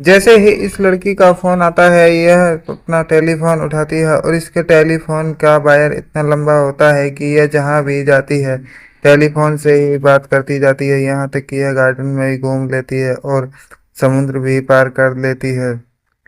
जैसे ही इस लड़की का फोन आता है, यह अपना टेलीफोन उठाती है और इसके टेलीफोन का वायर इतना लंबा होता है कि यह जहां भी जाती है टेलीफोन से ही बात करती जाती है। यहाँ तक कि यह गार्डन में भी घूम लेती है और समुद्र भी पार कर लेती है,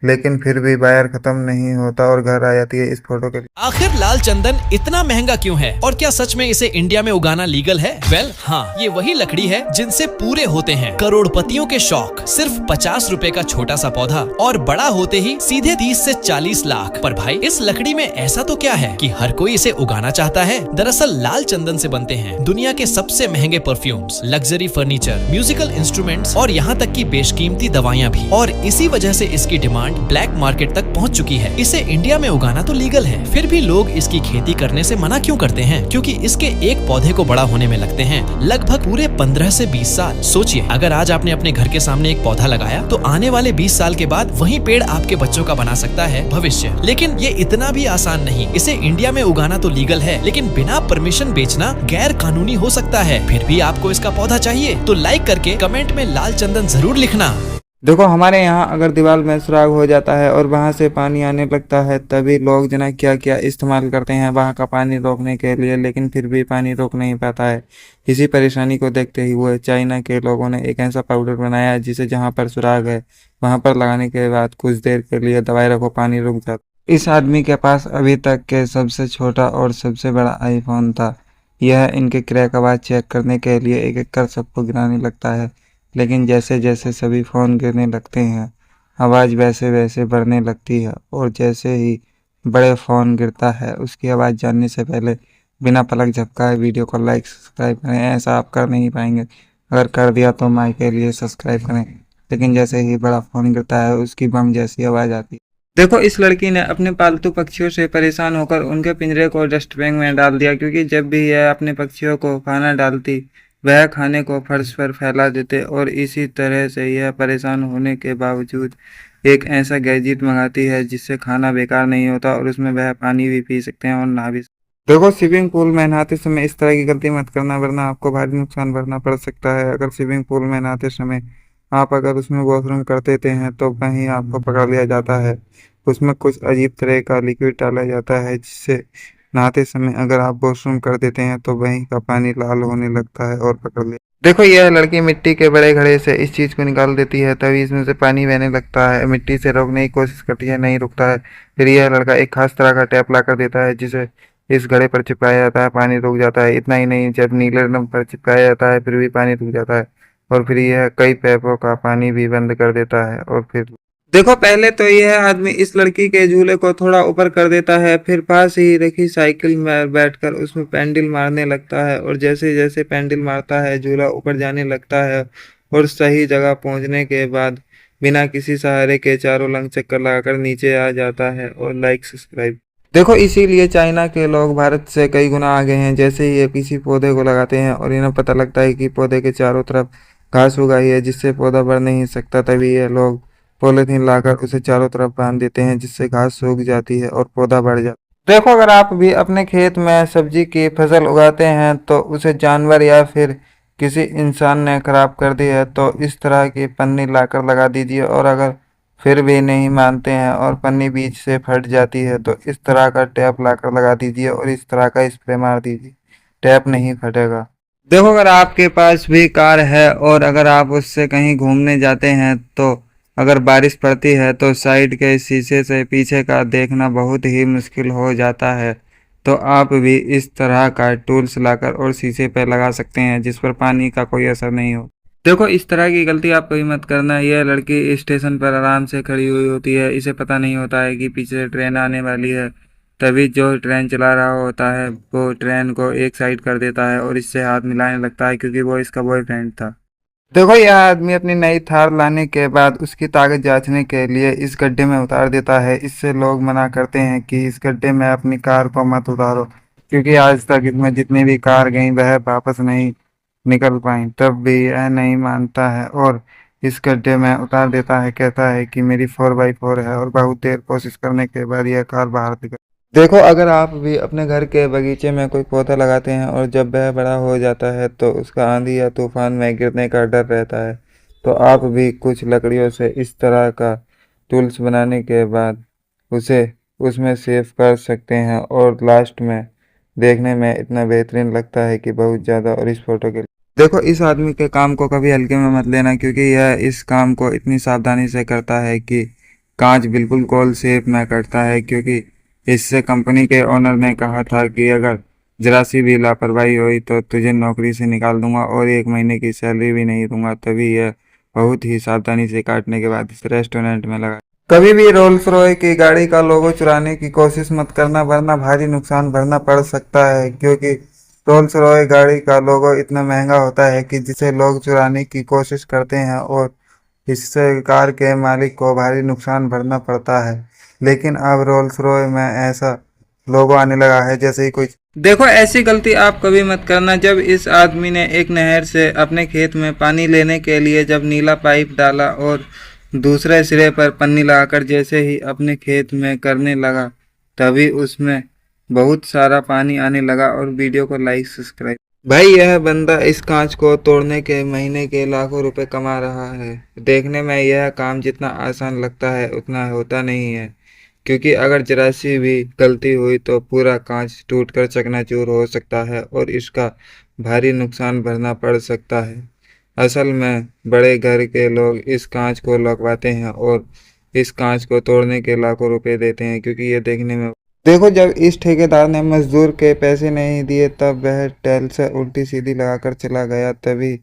लेकिन फिर भी वायर खत्म नहीं होता और घर आ जाती है इस फोटो के लिए। आखिर लाल चंदन इतना महंगा क्यों है और क्या सच में इसे इंडिया में उगाना लीगल है? हाँ, ये वही लकड़ी है जिनसे पूरे होते हैं करोड़पतियों के शौक। सिर्फ 50 रुपए का छोटा सा पौधा और बड़ा होते ही सीधे 30 से 40 लाख। पर भाई, इस लकड़ी में ऐसा तो क्या है कि हर कोई इसे उगाना चाहता है? दरअसल लाल चंदन से बनते हैं दुनिया के सबसे महंगे perfumes, luxury furniture, musical instruments और यहाँ तक की बेशकीमती दवाइयाँ भी। और इसी वजह से इसकी डिमांड ब्लैक मार्केट तक पहुँच चुकी है। इसे इंडिया में उगाना तो लीगल है, फिर भी लोग इसकी खेती करने से मना क्यों करते हैं? क्योंकि इसके एक पौधे को बड़ा होने में लगते हैं लगभग पूरे 15 से 20 साल। सोचिए, अगर आज आपने अपने घर के सामने एक पौधा लगाया तो आने वाले 20 साल के बाद वही पेड़ आपके बच्चों का बना सकता है भविष्य। लेकिन ये इतना भी आसान नहीं। इसे इंडिया में उगाना तो लीगल है, लेकिन बिना परमिशन बेचना गैर कानूनी हो सकता है। फिर भी आपको इसका पौधा चाहिए तो लाइक करके कमेंट में लाल चंदन जरूर लिखना। देखो, हमारे यहाँ अगर दीवार में सुराख हो जाता है और वहां से पानी आने लगता है, तभी लोग जना क्या क्या इस्तेमाल करते हैं वहां का पानी रोकने के लिए, लेकिन फिर भी पानी रोक नहीं पाता है। इसी परेशानी को देखते हुए चाइना के लोगों ने एक ऐसा पाउडर बनाया है जिसे जहां पर सुराख है वहां पर लगाने के बाद कुछ देर के लिए दबाए रखो, पानी रुक जाता। इस आदमी के पास अभी तक के सबसे छोटा और सबसे बड़ा आईफोन था। यह इनके क्रैक आवाज चेक करने के लिए एक एक कर सबको गिराने लगता है, लेकिन जैसे जैसे सभी फ़ोन गिरने लगते हैं आवाज़ वैसे वैसे बढ़ने लगती है। और जैसे ही बड़े फ़ोन गिरता है उसकी आवाज़ जानने से पहले बिना पलक झपकाए वीडियो को लाइक सब्सक्राइब करें। ऐसा आप कर नहीं पाएंगे, अगर कर दिया तो माई के लिए सब्सक्राइब करें। लेकिन जैसे ही बड़ा फ़ोन गिरता है उसकी बम जैसी आवाज़ आती है। देखो, इस लड़की ने अपने पालतू पक्षियों से परेशान होकर उनके पिंजरे को डस्टबिन में डाल दिया, क्योंकि जब भी यह अपने पक्षियों को खाना डालती वह खाने को फर्श पर फैला देते और इसी तरह से यह परेशान होने के बावजूद एक ऐसा गैजेट मंगाती है जिससे खाना बेकार नहीं होता और उसमें वह पानी भी पी सकते हैं और नहा भी। देखो, स्विमिंग पूल में नहाते समय इस तरह की गलती मत करना, वरना आपको भारी नुकसान भरना पड़ सकता है। अगर स्विमिंग पूल में नहाते समय आप अगर उसमें वॉशरूम कर देते हैं तो कहीं आपको पकड़ लिया जाता है। उसमें कुछ अजीब तरह का लिक्विड डाला जाता है जिससे नहाते समय अगर आप वॉशरूम कर देते हैं तो वहीं का पानी लाल होने लगता है और पकड़ ले। देखो, यह लड़की मिट्टी के बड़े घड़े से इस चीज को निकाल देती है, तभी इसमें से पानी बहने लगता है। मिट्टी से रोकने की कोशिश करती है, नहीं रुकता है। फिर यह लड़का एक खास तरह का टैप ला कर देता है जिसे इस घड़े पर चिपकाया जाता है, पानी रुक जाता है। इतना ही नहीं, जब नीले रंग पर चिपकाया जाता है फिर भी पानी रुक जाता है और फिर यह कई पैपों का पानी भी बंद कर देता है। और फिर देखो, पहले तो यह आदमी इस लड़की के झूले को थोड़ा ऊपर कर देता है, फिर पास ही रखी साइकिल में बैठकर उसमें पैंडल मारने लगता है और जैसे जैसे पैंडल मारता है झूला ऊपर जाने लगता है और सही जगह पहुंचने के बाद बिना किसी सहारे के चारों लंग चक्कर लगाकर नीचे आ जाता है। और लाइक सब्सक्राइब। देखो, इसीलिए चाइना के लोग भारत से कई गुना आगे हैं। जैसे ही ये किसी पौधे को लगाते हैं और इन्हें पता लगता है कि पौधे के चारों तरफ घास उगाई है जिससे पौधा बढ़ नहीं सकता, तभी ये लोग पॉलीथीन लाकर उसे चारों तरफ बांध देते हैं जिससे घास सूख जाती है और पौधा बढ़ जाता है। देखो, अगर आप भी अपने खेत में सब्जी की फसल उगाते हैं तो उसे जानवर या फिर किसी इंसान ने खराब कर दी है तो इस तरह की पन्नी लाकर लगा दीजिए। और अगर फिर भी नहीं मानते हैं और पन्नी बीच से फट जाती है तो इस तरह का टैप लाकर लगा दीजिए और इस तरह का स्प्रे मार दीजिए, टैप नहीं फटेगा। देखो, अगर आपके पास भी कार है और अगर आप उससे कहीं घूमने जाते हैं तो अगर बारिश पड़ती है तो साइड के शीशे से पीछे का देखना बहुत ही मुश्किल हो जाता है, तो आप भी इस तरह का टूल्स लाकर और शीशे पर लगा सकते हैं जिस पर पानी का कोई असर नहीं हो। देखो, इस तरह की गलती आप कभी मत करना। यह लड़की स्टेशन पर आराम से खड़ी हुई होती है, इसे पता नहीं होता है कि पीछे से ट्रेन आने वाली है। तभी जो ट्रेन चला रहा होता है वो ट्रेन को एक साइड कर देता है और इससे हाथ मिलाने लगता है क्योंकि वो इसका बॉयफ्रेंड था। देखो, यह आदमी अपनी नई थार लाने के बाद उसकी ताकत जांचने के लिए इस गड्ढे में उतार देता है। इससे लोग मना करते हैं कि इस गड्ढे में अपनी कार को मत उतारो, क्योंकि आज तक इसमें जितनी भी कार गई वह वापस नहीं निकल पाई। तब भी यह नहीं मानता है और इस गड्ढे में उतार देता है। कहता है कि मेरी 4x4 है और बहुत देर कोशिश करने के बाद यह कार बाहर निकल। देखो, अगर आप भी अपने घर के बगीचे में कोई पौधा लगाते हैं और जब वह बड़ा हो जाता है तो उसका आंधी या तूफान में गिरने का डर रहता है, तो आप भी कुछ लकड़ियों से इस तरह का टूल्स बनाने के बाद उसे उसमें सेव कर सकते हैं और लास्ट में देखने में इतना बेहतरीन लगता है कि बहुत ज़्यादा। और इस फोटो के देखो, इस आदमी के काम को कभी हल्के में मत लेना, क्योंकि यह इस काम को इतनी सावधानी से करता है कि कांच बिल्कुल गोल शेप में कटता है, क्योंकि इससे कंपनी के ओनर ने कहा था कि अगर जरा सी भी लापरवाही हुई तो तुझे नौकरी से निकाल दूंगा और 1 महीने की सैलरी भी नहीं दूंगा। तभी यह बहुत ही सावधानी से काटने के बाद इस रेस्टोरेंट में लगा। कभी भी रोल्स रॉय की गाड़ी का लोगो चुराने की कोशिश मत करना, वरना भारी नुकसान भरना पड़ सकता है, क्योंकि रोल्स रॉय गाड़ी का लोगो इतना महंगा होता है कि जिसे लोग चुराने की कोशिश करते हैं और इससे कार के मालिक को भारी नुकसान भरना पड़ता है। लेकिन अब रोल्स रॉय में ऐसा लोगो आने लगा है जैसे ही कोई। देखो, ऐसी गलती आप कभी मत करना। जब इस आदमी ने एक नहर से अपने खेत में पानी लेने के लिए जब नीला पाइप डाला और दूसरे सिरे पर पन्नी लगाकर जैसे ही अपने खेत में करने लगा, तभी उसमें बहुत सारा पानी आने लगा। और वीडियो को लाइक सब्सक्राइब। भाई, यह बंदा इस कांच को तोड़ने के महीने के लाखों रुपए कमा रहा है। देखने में यह काम जितना आसान लगता है उतना होता नहीं है, क्योंकि अगर जरा सी भी गलती हुई तो पूरा कांच टूटकर चकनाचूर हो सकता है और इसका भारी नुकसान भरना पड़ सकता है। असल में बड़े घर के लोग इस कांच को लगवाते हैं और इस कांच को तोड़ने के लाखों रुपए देते हैं, क्योंकि ये देखने में। देखो, जब इस ठेकेदार ने मजदूर के पैसे नहीं दिए तब वह टैल से उल्टी सीधी लगाकर चला गया। तभी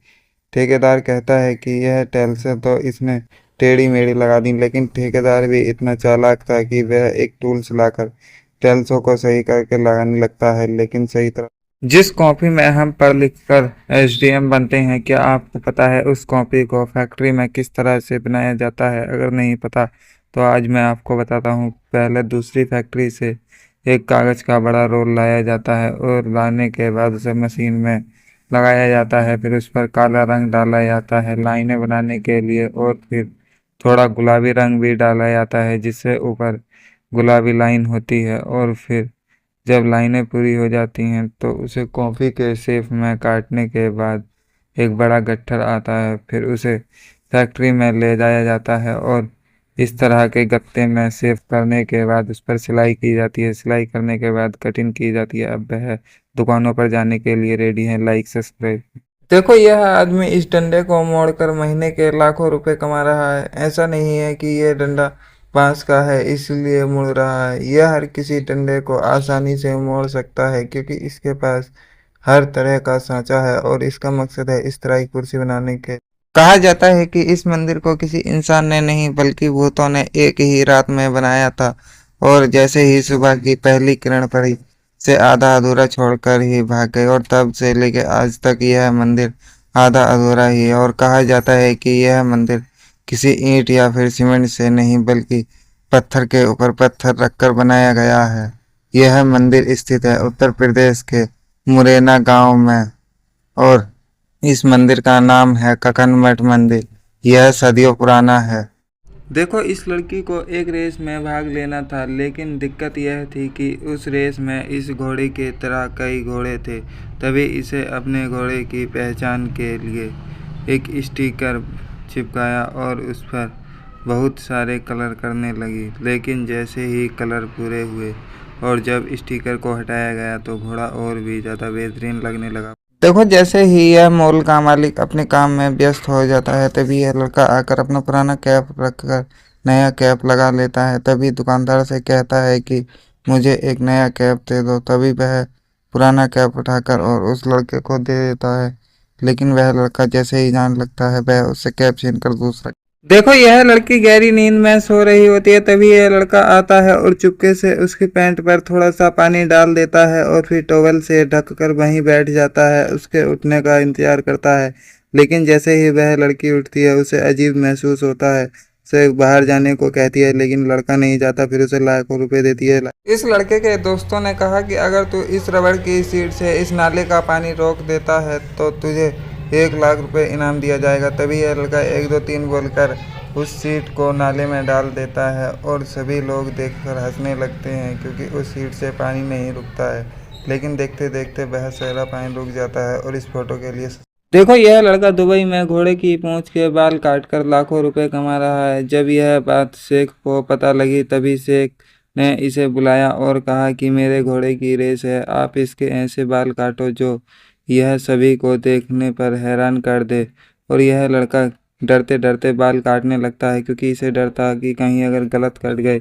ठेकेदार कहता है कि यह टैल से तो इसने टेढ़ी मेढ़ी लगा दी, लेकिन ठेकेदार भी इतना चालाक था कि वह एक टूल्स लाकर टेल्सों को सही करके लगाने लगता है, लेकिन सही तरह। जिस कॉपी में हम पढ़ लिख कर एसडीएम बनते हैं, क्या आपको पता है उस कॉपी को फैक्ट्री में किस तरह से बनाया जाता है? अगर नहीं पता तो आज मैं आपको बताता हूँ। पहले दूसरी फैक्ट्री से एक कागज़ का बड़ा रोल लाया जाता है और लाने के बाद उसे मशीन में लगाया जाता है। फिर उस पर काला रंग डाला जाता है लाइनें बनाने के लिए, और फिर थोड़ा गुलाबी रंग भी डाला जाता है जिससे ऊपर गुलाबी लाइन होती है। और फिर जब लाइनें पूरी हो जाती हैं तो उसे कॉपी के शेप में काटने के बाद एक बड़ा गट्ठर आता है। फिर उसे फैक्ट्री में ले जाया जाता है और इस तरह के गत्ते में सेव करने के बाद उस पर सिलाई की जाती है। सिलाई करने के बाद कटिंग की जाती है। अब वह दुकानों पर जाने के लिए रेडी है। Like subscribe. देखो, यह आदमी इस डंडे को मोड़कर महीने के लाखों रुपए कमा रहा है। ऐसा नहीं है कि यह डंडा बांस का है इसलिए मुड़ रहा है। यह हर किसी डंडे को आसानी से मोड़ सकता है, क्योंकि इसके पास हर तरह का सांचा है और इसका मकसद है इस तरह की कुर्सी बनाने के। कहा जाता है कि इस मंदिर को किसी इंसान ने नहीं बल्कि भूतों ने एक ही रात में बनाया था, और जैसे ही सुबह की पहली किरण पड़ी से आधा अधूरा छोड़कर ही भाग गए, और तब से लेकर आज तक यह मंदिर आधा अधूरा ही है। और कहा जाता है कि यह मंदिर किसी ईंट या फिर सीमेंट से नहीं बल्कि पत्थर के ऊपर पत्थर रखकर बनाया गया है। यह मंदिर स्थित है उत्तर प्रदेश के मुरैना गांव में, और इस मंदिर का नाम है ककन मठ मंदिर। यह सदियों पुराना है। देखो, इस लड़की को एक रेस में भाग लेना था, लेकिन दिक्कत यह थी कि उस रेस में इस घोड़े के तरह कई घोड़े थे। तभी इसे अपने घोड़े की पहचान के लिए एक स्टिकर चिपकाया और उस पर बहुत सारे कलर करने लगी। लेकिन जैसे ही कलर पूरे हुए और जब स्टिकर को हटाया गया तो घोड़ा और भी ज़्यादा बेहतरीन लगने लगा। देखो, जैसे ही यह मॉल का मालिक अपने काम में व्यस्त हो जाता है, तभी यह लड़का आकर अपना पुराना कैप रखकर नया कैप लगा लेता है। तभी दुकानदार से कहता है कि मुझे एक नया कैप दे दो। तभी वह पुराना कैप उठाकर और उस लड़के को दे देता है, लेकिन वह लड़का जैसे ही जान लगता है वह उससे कैप छीनकर दूसरा। देखो, यह लड़की गहरी नींद में सो रही होती है। तभी यह लड़का आता है और चुपके से उसकी पैंट पर थोड़ा सा पानी डाल देता है और फिर टॉवल से ढककर वहीं बैठ जाता है। उसके उठने का इंतजार करता है, लेकिन जैसे ही वह लड़की उठती है उसे अजीब महसूस होता है। उसे बाहर जाने को कहती है, लेकिन लड़का नहीं जाता। फिर उसे लाखों रुपए देती है। इस लड़के के दोस्तों ने कहा कि अगर तू इस रबड़ की सीट से इस नाले का पानी रोक देता है तो तुझे 1 लाख रुपए इनाम दिया जाएगा। तभी यह लड़का 1 2 3 बोलकर उस सीट को नाले में डाल देता है और सभी लोग देखकर हंसने लगते हैं, क्योंकि उस सीट से पानी नहीं रुकता है। लेकिन देखते देखते वह सारा पानी रुक जाता है। और इस फोटो के लिए देखो यह लड़का दुबई में घोड़े की पूंछ के बाल काटकर लाखों रुपए कमा रहा है। जब यह बात शेख को पता लगी तभी शेख ने इसे बुलाया और कहा कि मेरे घोड़े की रेस है, आप इसके ऐसे बाल काटो जो यह सभी को देखने पर हैरान कर दे। और यह लड़का डरते डरते बाल काटने लगता है क्योंकि इसे डर था कि कहीं अगर गलत कट गए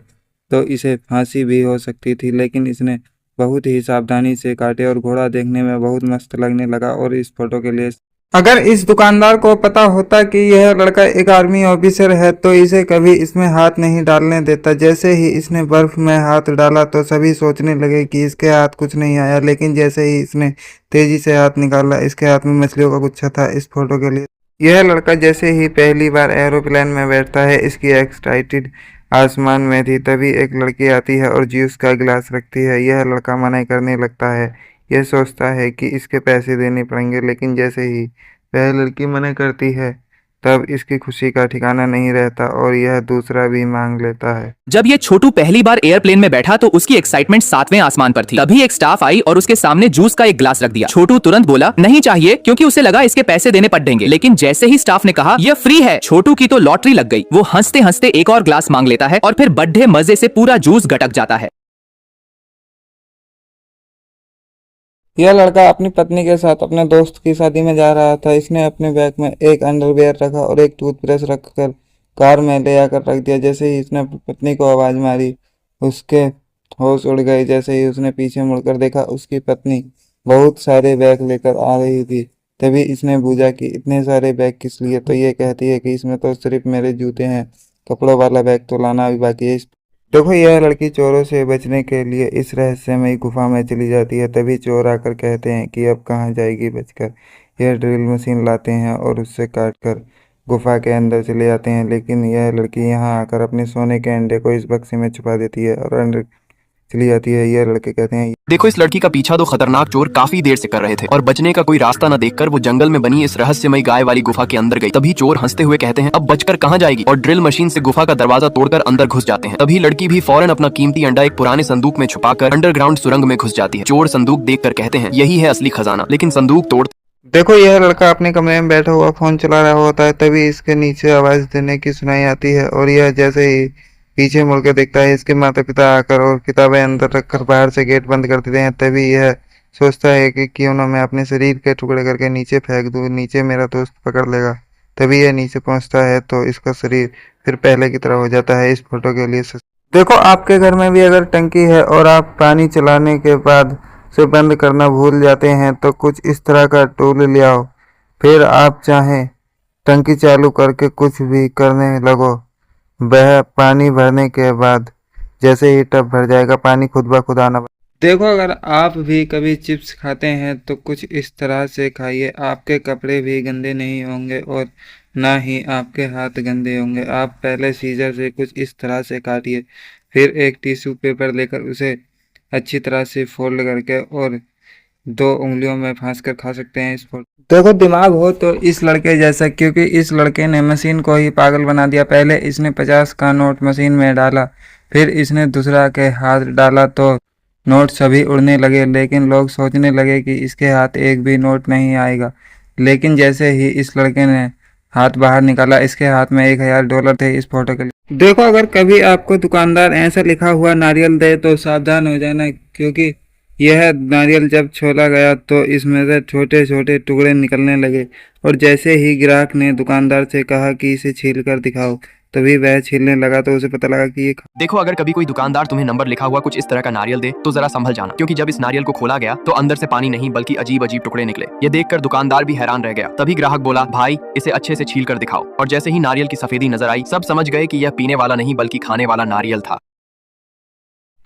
तो इसे फांसी भी हो सकती थी। लेकिन इसने बहुत ही सावधानी से काटे और घोड़ा देखने में बहुत मस्त लगने लगा। और इस फोटो के लिए अगर इस दुकानदार को पता होता कि यह लड़का एक आर्मी ऑफिसर है तो इसे कभी इसमें हाथ नहीं डालने देता। जैसे ही इसने बर्फ में हाथ डाला तो सभी सोचने लगे कि इसके हाथ कुछ नहीं आया, लेकिन जैसे ही इसने तेजी से हाथ निकाला इसके हाथ में मछलियों का गुच्छा था। इस फोटो के लिए यह लड़का जैसे ही पहली बार एरोप्लेन में बैठता है, इसकी एक्साइटेड आसमान में थी, तभी एक लड़की आती है और जूस का गिलास रखती है। यह लड़का मना करने लगता है, यह सोचता है कि इसके पैसे देने पड़ेंगे, लेकिन जैसे ही वह लड़की मना करती है तब इसकी खुशी का ठिकाना नहीं रहता और यह दूसरा भी मांग लेता है। जब ये छोटू पहली बार एयरप्लेन में बैठा तो उसकी एक्साइटमेंट 7वें आसमान पर थी। तभी एक स्टाफ आई और उसके सामने जूस का एक ग्लास रख दिया। छोटू तुरंत बोला नहीं चाहिए, क्योंकि उसे लगा इसके पैसे देने पड़ेंगे। लेकिन जैसे ही स्टाफ ने कहा यह फ्री है, छोटू की तो लॉटरी लग गई। वो हंसते हंसते एक और ग्लास मांग लेता है और फिर बड्ढे मजे से पूरा जूस गटक जाता है। यह लड़का अपनी पत्नी के साथ अपने दोस्त की शादी में जा रहा था। इसने अपने बैग में एक अंडरवियर रखा और एक टूथब्रश रखकर कार में ले आकर रख दिया। जैसे ही इसने अपनी पत्नी को आवाज मारी उसके होश उड़ गए। जैसे ही उसने पीछे मुड़कर देखा उसकी पत्नी बहुत सारे बैग लेकर आ रही थी। तभी इसने बूझा कि इतने सारे बैग किस लिए, तो ये कहती है कि इसमें तो सिर्फ मेरे जूते हैं, कपड़ों वाला बैग तो लाना अभी बाकी है। देखो यह लड़की चोरों से बचने के लिए इस रहस्यमयी गुफा में चली जाती है। तभी चोर आकर कहते हैं कि अब कहाँ जाएगी बचकर। यह ड्रिल मशीन लाते हैं और उससे काटकर गुफा के अंदर चले जाते हैं। लेकिन यह लड़की यहाँ आकर अपने सोने के अंडे को इस बक्से में छुपा देती है और अंदर चली जाती है। यह लड़के कहते हैं देखो इस लड़की का पीछा दो खतरनाक चोर काफी देर से कर रहे थे और बचने का कोई रास्ता न देखकर वो जंगल में बनी इस रहस्यमयी गाय वाली गुफा के अंदर गई। तभी चोर हंसते हुए कहते हैं अब बचकर कहाँ जाएगी, और ड्रिल मशीन से गुफा का दरवाजा तोड़कर अंदर घुस जाते हैं। तभी लड़की भी फौरन अपना कीमती अंडा एक पुराने संदूक में छुपाकर अंडरग्राउंड सुरंग में घुस जाती है। चोर संदूक देखकर कहते हैं यही है असली खजाना, लेकिन संदूक तोड़ देखो यह लड़का अपने कमरे में बैठा हुआ फोन चला रहा होता है। तभी इसके नीचे आवाज देने की सुनाई आती है और यह जैसे ही पीछे मुड़कर देखता है इसके माता पिता आकर और किताबें अंदर रखकर बाहर से गेट बंद कर देते हैं। तभी यह सोचता है कि क्यों ना मैं अपने शरीर के टुकड़े करके नीचे फेंक दूं, नीचे मेरा दोस्त पकड़ लेगा। तभी यह नीचे पहुंचता है तो इसका शरीर फिर पहले की तरह हो जाता है। इस फोटो के लिए देखो आपके घर में भी अगर टंकी है और आप पानी चलाने के बाद से बंद करना भूल जाते हैं तो कुछ इस तरह का टूल ले आओ। फिर आप चाहें टंकी चालू करके कुछ भी करने लगो, वह पानी भरने के बाद जैसे ही टब भर जाएगा पानी खुद ब खुद आना। देखो अगर आप भी कभी चिप्स खाते हैं तो कुछ इस तरह से खाइए, आपके कपड़े भी गंदे नहीं होंगे और ना ही आपके हाथ गंदे होंगे। आप पहले सीजर से कुछ इस तरह से काटिए, फिर एक टिश्यू पेपर लेकर उसे अच्छी तरह से फोल्ड करके और 2 उंगलियों में फांस कर खा सकते हैं। इस फोटो देखो दिमाग हो तो इस लड़के जैसा, क्योंकि इस लड़के ने मशीन को ही पागल बना दिया। पहले इसने 50 का नोट मशीन में डाला, फिर इसने दूसरा के हाथ डाला तो नोट सभी उड़ने लगे। लेकिन लोग सोचने लगे कि इसके हाथ एक भी नोट नहीं आएगा। लेकिन जैसे ही इस लड़के ने हाथ बाहर निकाला इसके हाथ में $1000 थे। इस फोटो के लिए देखो अगर कभी आपको दुकानदार ऐसा लिखा हुआ नारियल दे तो सावधान हो जाना, क्योंकि यह नारियल जब छोला गया तो इसमें से छोटे छोटे टुकड़े निकलने लगे। और जैसे ही ग्राहक ने दुकानदार से कहा कि इसे छील कर दिखाओ तभी वह छीलने लगा तो उसे पता लगा कि ये देखो अगर कभी कोई दुकानदार तुम्हें नंबर लिखा हुआ कुछ इस तरह का नारियल दे तो जरा संभल जाना, क्योंकि जब इस नारियल को खोला गया तो अंदर से पानी नहीं बल्कि अजीब अजीब टुकड़े निकले। ये देखकर दुकानदार भी हैरान रह गया। तभी ग्राहक बोला भाई इसे अच्छे से छील कर दिखाओ, और जैसे ही नारियल की सफेदी नजर आई सब समझ गए कि यह पीने वाला नहीं बल्कि खाने वाला नारियल था।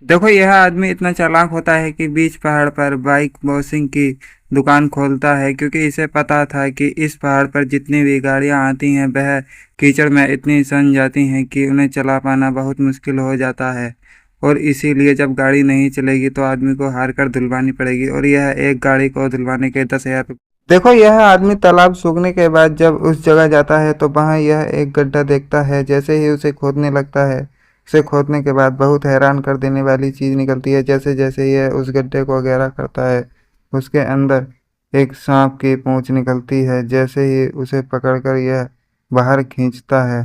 देखो यह आदमी इतना चालाक होता है कि बीच पहाड़ पर बाइक वॉशिंग की दुकान खोलता है, क्योंकि इसे पता था कि इस पहाड़ पर जितनी भी गाड़ियां आती हैं वह कीचड़ में इतनी सन जाती हैं कि उन्हें चला पाना बहुत मुश्किल हो जाता है। और इसीलिए जब गाड़ी नहीं चलेगी तो आदमी को हार कर धुलवानी पड़ेगी, और यह एक गाड़ी को धुलवाने के 10,000। देखो यह आदमी तालाब सूखने के बाद जब उस जगह जाता है तो वहाँ यह एक गड्ढा देखता है। जैसे ही उसे खोदने लगता है, उसे खोदने के बाद बहुत हैरान कर देने वाली चीज़ निकलती है। जैसे जैसे यह उस गड्ढे को गहरा करता है उसके अंदर एक सांप की पूंछ निकलती है। जैसे ही उसे पकड़कर यह बाहर खींचता है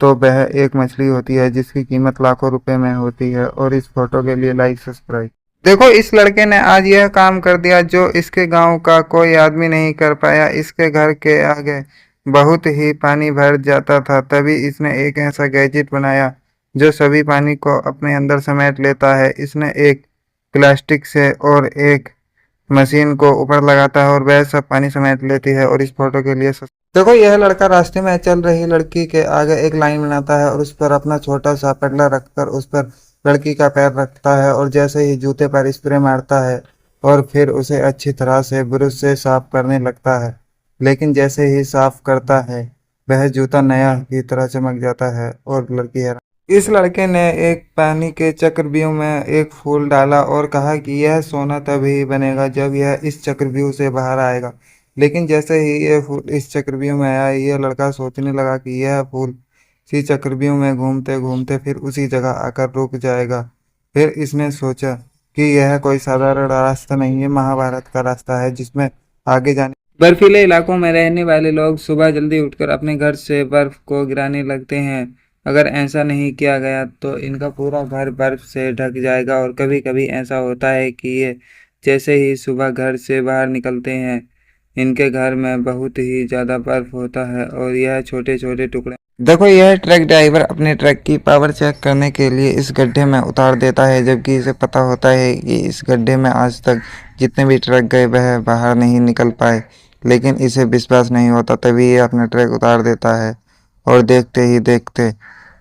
तो वह एक मछली होती है जिसकी कीमत लाखों रुपए में होती है। और इस फोटो के लिए लाइक सब्सक्राइब। देखो इस लड़के ने आज यह काम कर दिया जो इसके गांव का कोई आदमी नहीं कर पाया। इसके घर के आगे बहुत ही पानी भर जाता था, तभी इसने एक ऐसा गैजेट बनाया जो सभी पानी को अपने अंदर समेट लेता है। इसने एक प्लास्टिक से और एक मशीन को ऊपर लगाता है और वह सब पानी समेट लेती है। और इस फोटो के लिए देखो यह लड़का रास्ते में चल रही लड़की के आगे एक लाइन बनाता है और उस पर अपना छोटा सा पटला रखकर उस पर लड़की का पैर रखता है और जैसे ही जूते पर स्प्रे मारता है और फिर उसे अच्छी तरह से ब्रश से साफ करने लगता है। लेकिन जैसे ही साफ करता है वह जूता नया की तरह चमक जाता है और लड़की है। इस लड़के ने एक पानी के चक्रव्यूह में एक फूल डाला और कहा कि यह सोना तभी बनेगा जब यह इस चक्रव्यूह से बाहर आएगा। लेकिन जैसे ही यह फूल इस चक्रव्यूह में आया, यह लड़का सोचने लगा कि यह फूल इसी चक्रव्यूह में घूमते घूमते फिर उसी जगह आकर रुक जाएगा। फिर इसने सोचा कि यह कोई साधारण रास्ता नहीं है, महाभारत का रास्ता है जिसमें आगे जाने बर्फीले इलाकों में रहने वाले लोग सुबह जल्दी उठकर अपने घर से बर्फ को गिराने लगते हैं। अगर ऐसा नहीं किया गया तो इनका पूरा घर बर्फ से ढक जाएगा। और कभी कभी ऐसा होता है कि ये जैसे ही सुबह घर से बाहर निकलते हैं इनके घर में बहुत ही ज़्यादा बर्फ होता है और यह छोटे छोटे टुकड़े। देखो यह ट्रक ड्राइवर अपने ट्रक की पावर चेक करने के लिए इस गड्ढे में उतार देता है, जबकि इसे पता होता है कि इस गड्ढे में आज तक जितने भी ट्रक गए वह बाहर नहीं निकल पाए। लेकिन इसे विश्वास नहीं होता, तभी ये अपना ट्रक उतार देता है और देखते ही देखते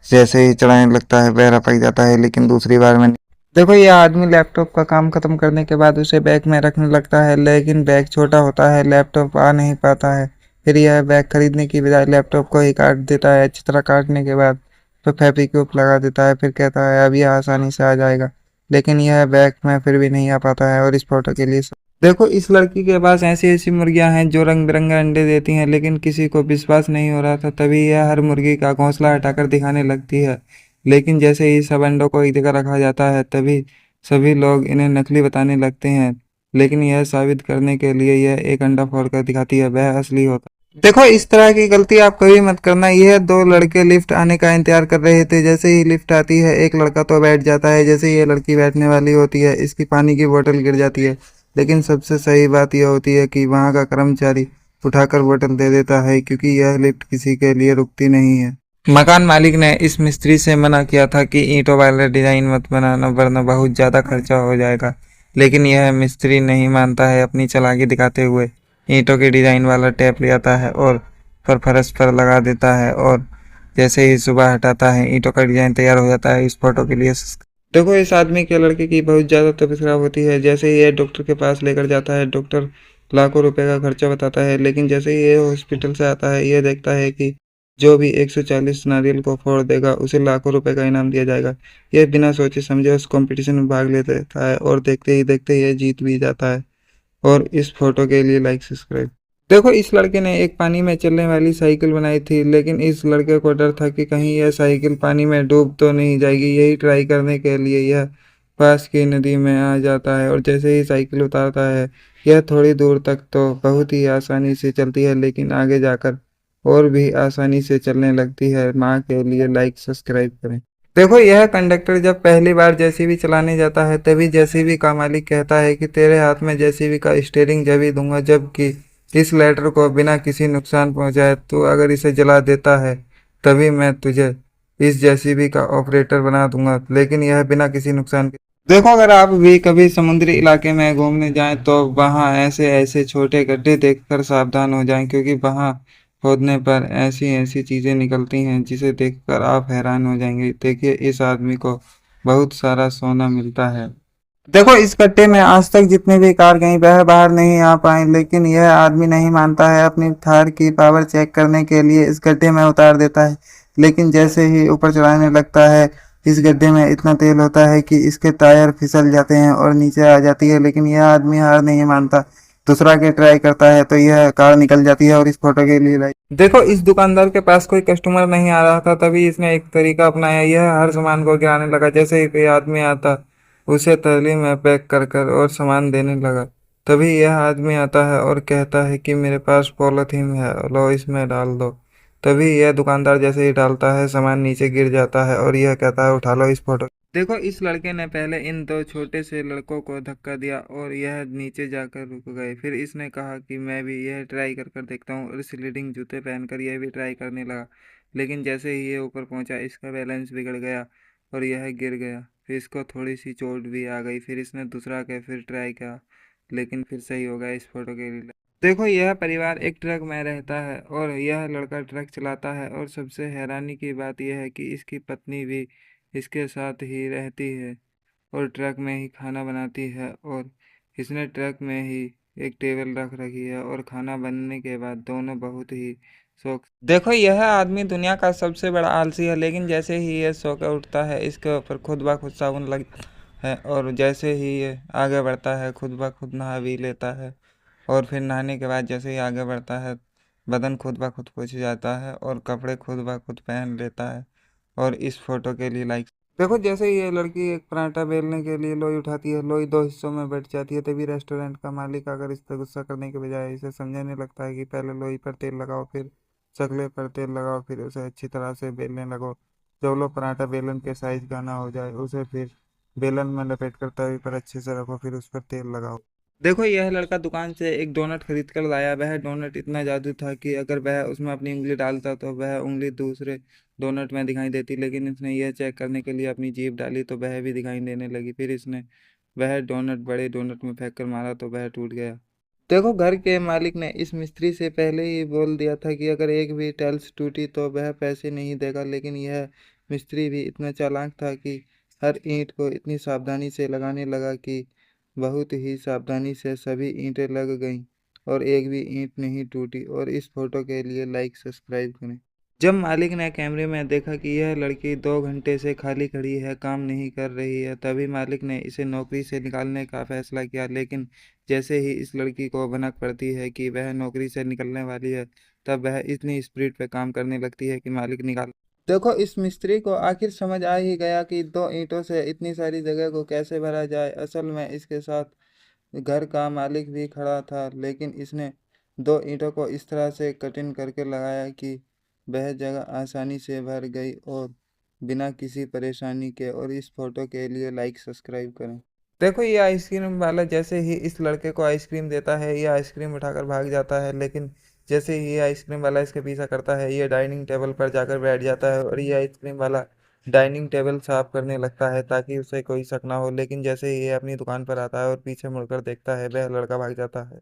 जैसे ही चलाने लगता है वह रपक जाता है। लेकिन दूसरी बार में देखो यह आदमी लैपटॉप का काम खत्म करने के बाद उसे बैग में रखने लगता है, लेकिन बैग छोटा होता है, लैपटॉप आ नहीं पाता है। फिर यह बैग खरीदने की बजाय लैपटॉप को ही काट देता है। अच्छी तरह काटने के बाद तो फेविक्विक लगा देता है। फिर कहता है अब यह आसानी से आ जाएगा, लेकिन यह बैग में फिर भी नहीं आ पाता है। और इस फोटो के लिए देखो इस लड़की के पास ऐसी ऐसी मुर्गियां हैं जो रंग बिरंगे अंडे देती हैं, लेकिन किसी को विश्वास नहीं हो रहा था। तभी यह हर मुर्गी का घोंसला हटाकर दिखाने लगती है। लेकिन जैसे ही सब अंडों को एक जगह रखा जाता है तभी सभी लोग इन्हें नकली बताने लगते हैं। लेकिन यह साबित करने के लिए यह एक अंडा फोड़कर दिखाती है वह असली होता है। देखो इस तरह की गलती आप कभी मत करना। यह दो लड़के लिफ्ट आने का इंतजार कर रहे थे। जैसे ही लिफ्ट आती है एक लड़का तो बैठ जाता है। जैसे ही यह लड़की बैठने वाली होती है इसकी पानी की बोतल गिर जाती है। लेकिन सबसे सही बात यह होती है कि वहाँ का कर्मचारी उठाकर बोतल दे देता है, क्योंकि यह लिफ्ट किसी के लिए रुकती नहीं है। मकान मालिक ने इस मिस्त्री से मना किया था कि ईंटों वाला डिजाइन मत बनाना वरना बहुत ज़्यादा खर्चा हो जाएगा। लेकिन यह मिस्त्री नहीं मानता है। अपनी चालाकी दिखाते हुए ईंटों के डिजाइन वाला टेप ले आता है और फर्श पर लगा देता है और जैसे ही सुबह हटाता है ईंटों का डिजाइन तैयार हो जाता है। इस फोटो के लिए देखो इस आदमी के लड़के की बहुत ज़्यादा तबीयत खराब होती है। जैसे ही यह डॉक्टर के पास लेकर जाता है, डॉक्टर लाखों रुपए का खर्चा बताता है। लेकिन जैसे ही यह हॉस्पिटल से आता है यह देखता है कि जो भी 140 नारियल को फोड़ देगा उसे लाखों रुपए का इनाम दिया जाएगा। यह बिना सोचे समझे उस कंपटीशन में भाग लेता है और देखते ही देखते यह जीत भी जाता है। और इस फोटो के लिए लाइक सब्सक्राइब। देखो इस लड़के ने एक पानी में चलने वाली साइकिल बनाई थी, लेकिन इस लड़के को डर था कि कहीं यह साइकिल पानी में डूब तो नहीं जाएगी। यही ट्राई करने के लिए यह पास की नदी में आ जाता है और जैसे ही साइकिल उतारता है यह थोड़ी दूर तक तो बहुत ही आसानी से चलती है, लेकिन आगे जाकर और भी आसानी से चलने लगती है। माँ के लिए लाइक सब्सक्राइब करें। देखो यह कंडक्टर जब पहली बार जेसीबी चलाने जाता है तभी जेसीबी का मालिक कहता है कि तेरे हाथ में जेसीबी का स्टीयरिंग जब ही दूंगा जबकि इस लेटर को बिना किसी नुकसान पहुंचाए तू अगर इसे जला देता है तभी मैं तुझे इस जेसीबी का ऑपरेटर बना दूंगा, लेकिन यह बिना किसी नुकसान के। देखो अगर आप भी कभी समुद्री इलाके में घूमने जाएं तो वहां ऐसे ऐसे छोटे गड्ढे देखकर सावधान हो जाएं, क्योंकि वहां खोदने पर ऐसी ऐसी चीजें निकलती हैं जिसे देखकर आप हैरान हो जाएंगे। देखिए इस आदमी को बहुत सारा सोना मिलता है। देखो इस गड्ढे में आज तक जितने भी कार गई वह बाहर नहीं आ पाए, लेकिन यह आदमी नहीं मानता है। अपनी थार की पावर चेक करने के लिए इस गड्ढे में उतार देता है। लेकिन जैसे ही ऊपर चढ़ाने लगता है इस गड्ढे में इतना तेल होता है कि इसके टायर फिसल जाते हैं और नीचे आ जाती है। लेकिन यह आदमी हार नहीं मानता, दूसरा के ट्राई करता है तो यह कार निकल जाती है। और इस फोटो के लिए देखो इस दुकानदार के पास कोई कस्टमर नहीं आ रहा था, तभी इसने एक तरीका अपनाया। यह हर सामान को गिराने लगा। जैसे ही कोई आदमी आता उसे थैली में पैक कर कर और सामान देने लगा। तभी यह आदमी आता है और कहता है कि मेरे पास पॉलीथीन है, लो इसमें डाल दो। तभी यह दुकानदार जैसे ही डालता है सामान नीचे गिर जाता है और यह कहता है उठा लो इस फोटो। देखो इस लड़के ने पहले इन दो छोटे से लड़कों को धक्का दिया और यह नीचे जाकर रुक गए। फिर इसने कहा कि मैं भी यह ट्राई कर कर देखता हूँ और स्लीडिंग जूते पहनकर यह भी ट्राई करने लगा। लेकिन जैसे ही ये ऊपर पहुंचा इसका बैलेंस बिगड़ गया और यह गिर गया। फिर इसको थोड़ी सी चोट भी आ गई। फिर इसने दूसरा के फिर ट्राई किया, लेकिन फिर सही हो गया इस फोटो के लिए। देखो यह परिवार एक ट्रक में रहता है और यह लड़का ट्रक चलाता है और सबसे हैरानी की बात यह है कि इसकी पत्नी भी इसके साथ ही रहती है और ट्रक में ही खाना बनाती है और इसने ट्रक में ही एक टेबल रख रखी है और खाना बनने के बाद दोनों बहुत ही शौक। देखो यह आदमी दुनिया का सबसे बड़ा आलसी है, लेकिन जैसे ही यह सो कर उठता है इसके ऊपर खुद ब खुद साबुन लग है और जैसे ही ये आगे बढ़ता है खुद ब खुद नहा भी लेता है और फिर नहाने के बाद जैसे ही आगे बढ़ता है बदन खुद ब खुद पोंछ जाता है और कपड़े खुद ब खुद पहन लेता है और इस फोटो के लिए लाइक। देखो जैसे ही ये लड़की एक पराठा बेलने के लिए लोई उठाती है, लोई दो हिस्सों में बैठ जाती है, तभी रेस्टोरेंट का मालिक आकर इस पर गुस्सा करने के बजाय इसे समझाने लगता है कि पहले लोई पर तेल लगाओ, फिर चकले पर तेल लगाओ, फिर उसे अच्छी तरह से बेलने लगो। जब लो पराठा बेलन के साइज का ना हो जाए उसे फिर बेलन में लपेट कर तवे पर अच्छे से रखो, फिर उस पर तेल लगाओ। देखो यह लड़का दुकान से एक डोनट खरीद कर लाया। वह डोनट इतना जादू था कि अगर वह उसमें अपनी उंगली डालता तो वह उंगली दूसरे डोनट में दिखाई देती, लेकिन इसने यह चेक करने के लिए अपनी जीभ डाली तो वह भी दिखाई देने लगी। फिर इसने वह डोनट बड़े डोनट में फेंक कर मारा तो वह टूट गया। देखो घर के मालिक ने इस मिस्त्री से पहले ही बोल दिया था कि अगर एक भी टाइल्स टूटी तो वह पैसे नहीं देगा, लेकिन यह मिस्त्री भी इतना चालाक था कि हर ईंट को इतनी सावधानी से लगाने लगा कि बहुत ही सावधानी से सभी ईंटें लग गईं और एक भी ईंट नहीं टूटी। और इस फोटो के लिए लाइक सब्सक्राइब करें। जब मालिक ने कैमरे में देखा कि यह लड़की 2 घंटे से खाली खड़ी है, काम नहीं कर रही है, तभी मालिक ने इसे नौकरी से निकालने का फैसला किया। लेकिन जैसे ही इस लड़की को भनक पड़ती है कि वह नौकरी से निकलने वाली है, तब वह इतनी स्पीड पे काम करने लगती है कि मालिक निकाल। देखो इस मिस्त्री को आखिर समझ आ ही गया कि 2 ईंटों से इतनी सारी जगह को कैसे भरा जाए। असल में इसके साथ घर का मालिक भी खड़ा था, लेकिन इसने 2 ईंटों को इस तरह से कटिंग करके लगाया कि वह जगह आसानी से भर गई और बिना किसी परेशानी के। और इस फोटो के लिए लाइक सब्सक्राइब करें। देखो ये आइसक्रीम वाला जैसे ही इस लड़के को आइसक्रीम देता है ये आइसक्रीम उठाकर भाग जाता है, लेकिन जैसे ही ये आइसक्रीम वाला इसके पीछा करता है ये डाइनिंग टेबल पर जाकर बैठ जाता है और ये आइसक्रीम वाला डाइनिंग टेबल साफ करने लगता है ताकि उसे कोई शक ना हो। लेकिन जैसे ही ये अपनी दुकान पर आता है और पीछे मुड़कर देखता है वह लड़का भाग जाता है।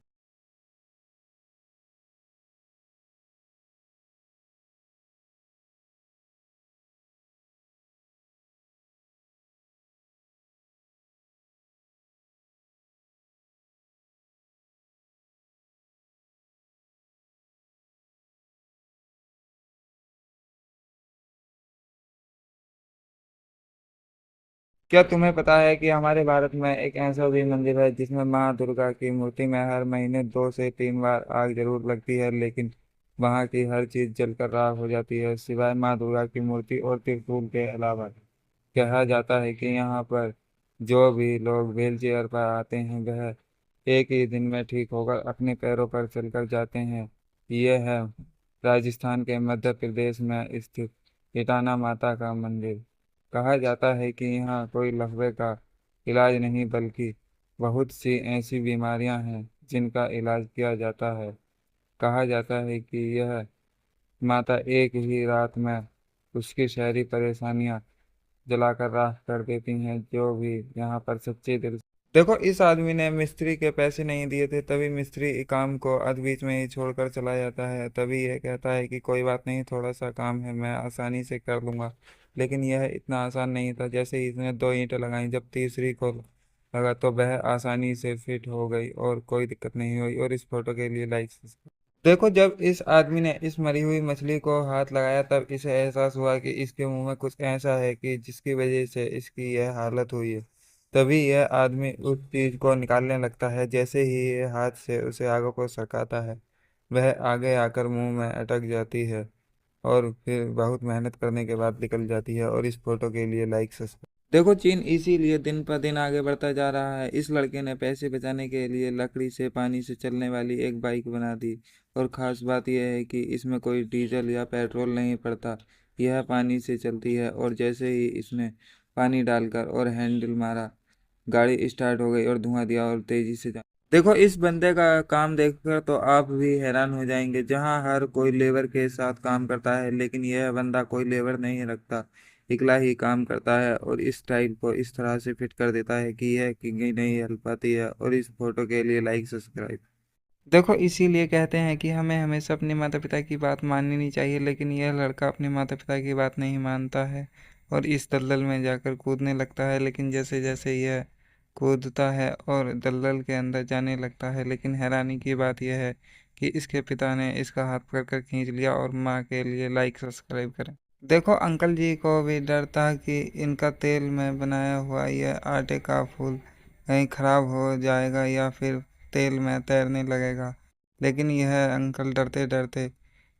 क्या तुम्हें पता है कि हमारे भारत में एक ऐसा भी मंदिर है जिसमें माँ दुर्गा की मूर्ति में हर महीने 2 से 3 बार आग जरूर लगती है, लेकिन वहाँ की हर चीज जलकर राख हो जाती है सिवाय माँ दुर्गा की मूर्ति और त्रिशूल के अलावा। कहा जाता है कि यहाँ पर जो भी लोग व्हील चेयर पर आते हैं वह एक ही दिन में ठीक होकर अपने पैरों पर चलकर जाते हैं। ये है राजस्थान के मध्य प्रदेश में स्थित इटाना माता का मंदिर। कहा जाता है कि यहाँ कोई लकवे का इलाज नहीं बल्कि बहुत सी ऐसी बीमारियां हैं जिनका इलाज किया जाता है। कहा जाता है कि यह माता एक ही रात में उसकी शहरी परेशानियां जलाकर राख कर देती हैं जो भी यहाँ पर सच्चे दिल। देखो इस आदमी ने मिस्त्री के पैसे नहीं दिए थे, तभी मिस्त्री काम को अध बीच में ही छोड़कर चला जाता है। तभी यह कहता है कि कोई बात नहीं, थोड़ा सा काम है, मैं आसानी से कर लूंगा। लेकिन यह इतना आसान नहीं था। जैसे ही इसने 2 ईंटें लगाई, जब तीसरी को लगा तो वह आसानी से फिट हो गई और कोई दिक्कत नहीं हुई। और इस फोटो के लिए लाइक। देखो जब इस आदमी ने इस मरी हुई मछली को हाथ लगाया तब इसे एहसास हुआ कि इसके मुंह में कुछ ऐसा है कि जिसकी वजह से इसकी यह हालत हुई है। तभी यह आदमी उस चीज को निकालने लगता है। जैसे ही ये हाथ से उसे आगे को सरकाता है वह आगे आकर मुंह में अटक जाती है और फिर बहुत मेहनत करने के बाद निकल जाती है। और इस फोटो के लिए लाइक सब्सक्राइब। देखो चीन इसीलिए दिन पर दिन आगे बढ़ता जा रहा है। इस लड़के ने पैसे बचाने के लिए लकड़ी से पानी से चलने वाली एक बाइक बना दी। और ख़ास बात यह है कि इसमें कोई डीजल या पेट्रोल नहीं पड़ता, यह पानी से चलती है। और जैसे ही इसने पानी डालकर और हैंडल मारा, गाड़ी स्टार्ट हो गई और धुआं दिया और तेज़ी से जा। देखो इस बंदे का काम देखकर तो आप भी हैरान हो जाएंगे। जहां हर कोई लेबर के साथ काम करता है, लेकिन यह बंदा कोई लेबर नहीं रखता, इकला ही काम करता है और इस स्टाइल को इस तरह से फिट कर देता है कि यह किंग नहीं हिल पाती है। और इस फोटो के लिए लाइक सब्सक्राइब। देखो इसीलिए कहते हैं कि हमें हमेशा अपने माता पिता की बात माननी नहीं चाहिए, लेकिन यह लड़का अपने माता पिता की बात नहीं मानता है और इस दलदल में जाकर कूदने लगता है। लेकिन जैसे जैसे यह कूदता है और दलदल के अंदर जाने लगता है, लेकिन हैरानी की बात यह है कि इसके पिता ने इसका हाथ पकड़कर खींच लिया। और माँ के लिए लाइक सब्सक्राइब करें। देखो अंकल जी को भी डर था कि इनका तेल में बनाया हुआ यह आटे का फूल कहीं खराब हो जाएगा या फिर तेल में तैरने लगेगा, लेकिन यह अंकल डरते डरते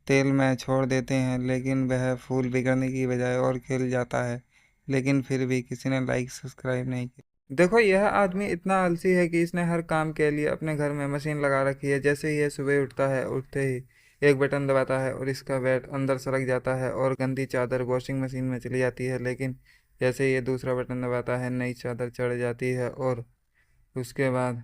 तेल में छोड़ देते हैं, लेकिन वह फूल बिगड़ने की बजाय और खिल जाता है। लेकिन फिर भी किसी ने लाइक सब्सक्राइब नहीं किया। देखो यह आदमी इतना आलसी है कि इसने हर काम के लिए अपने घर में मशीन लगा रखी है। जैसे ही यह सुबह उठता है, उठते ही एक बटन दबाता है और इसका बैट अंदर सरक जाता है और गंदी चादर वॉशिंग मशीन में चली जाती है। लेकिन जैसे ही ये दूसरा बटन दबाता है, नई चादर चढ़ जाती है और उसके बाद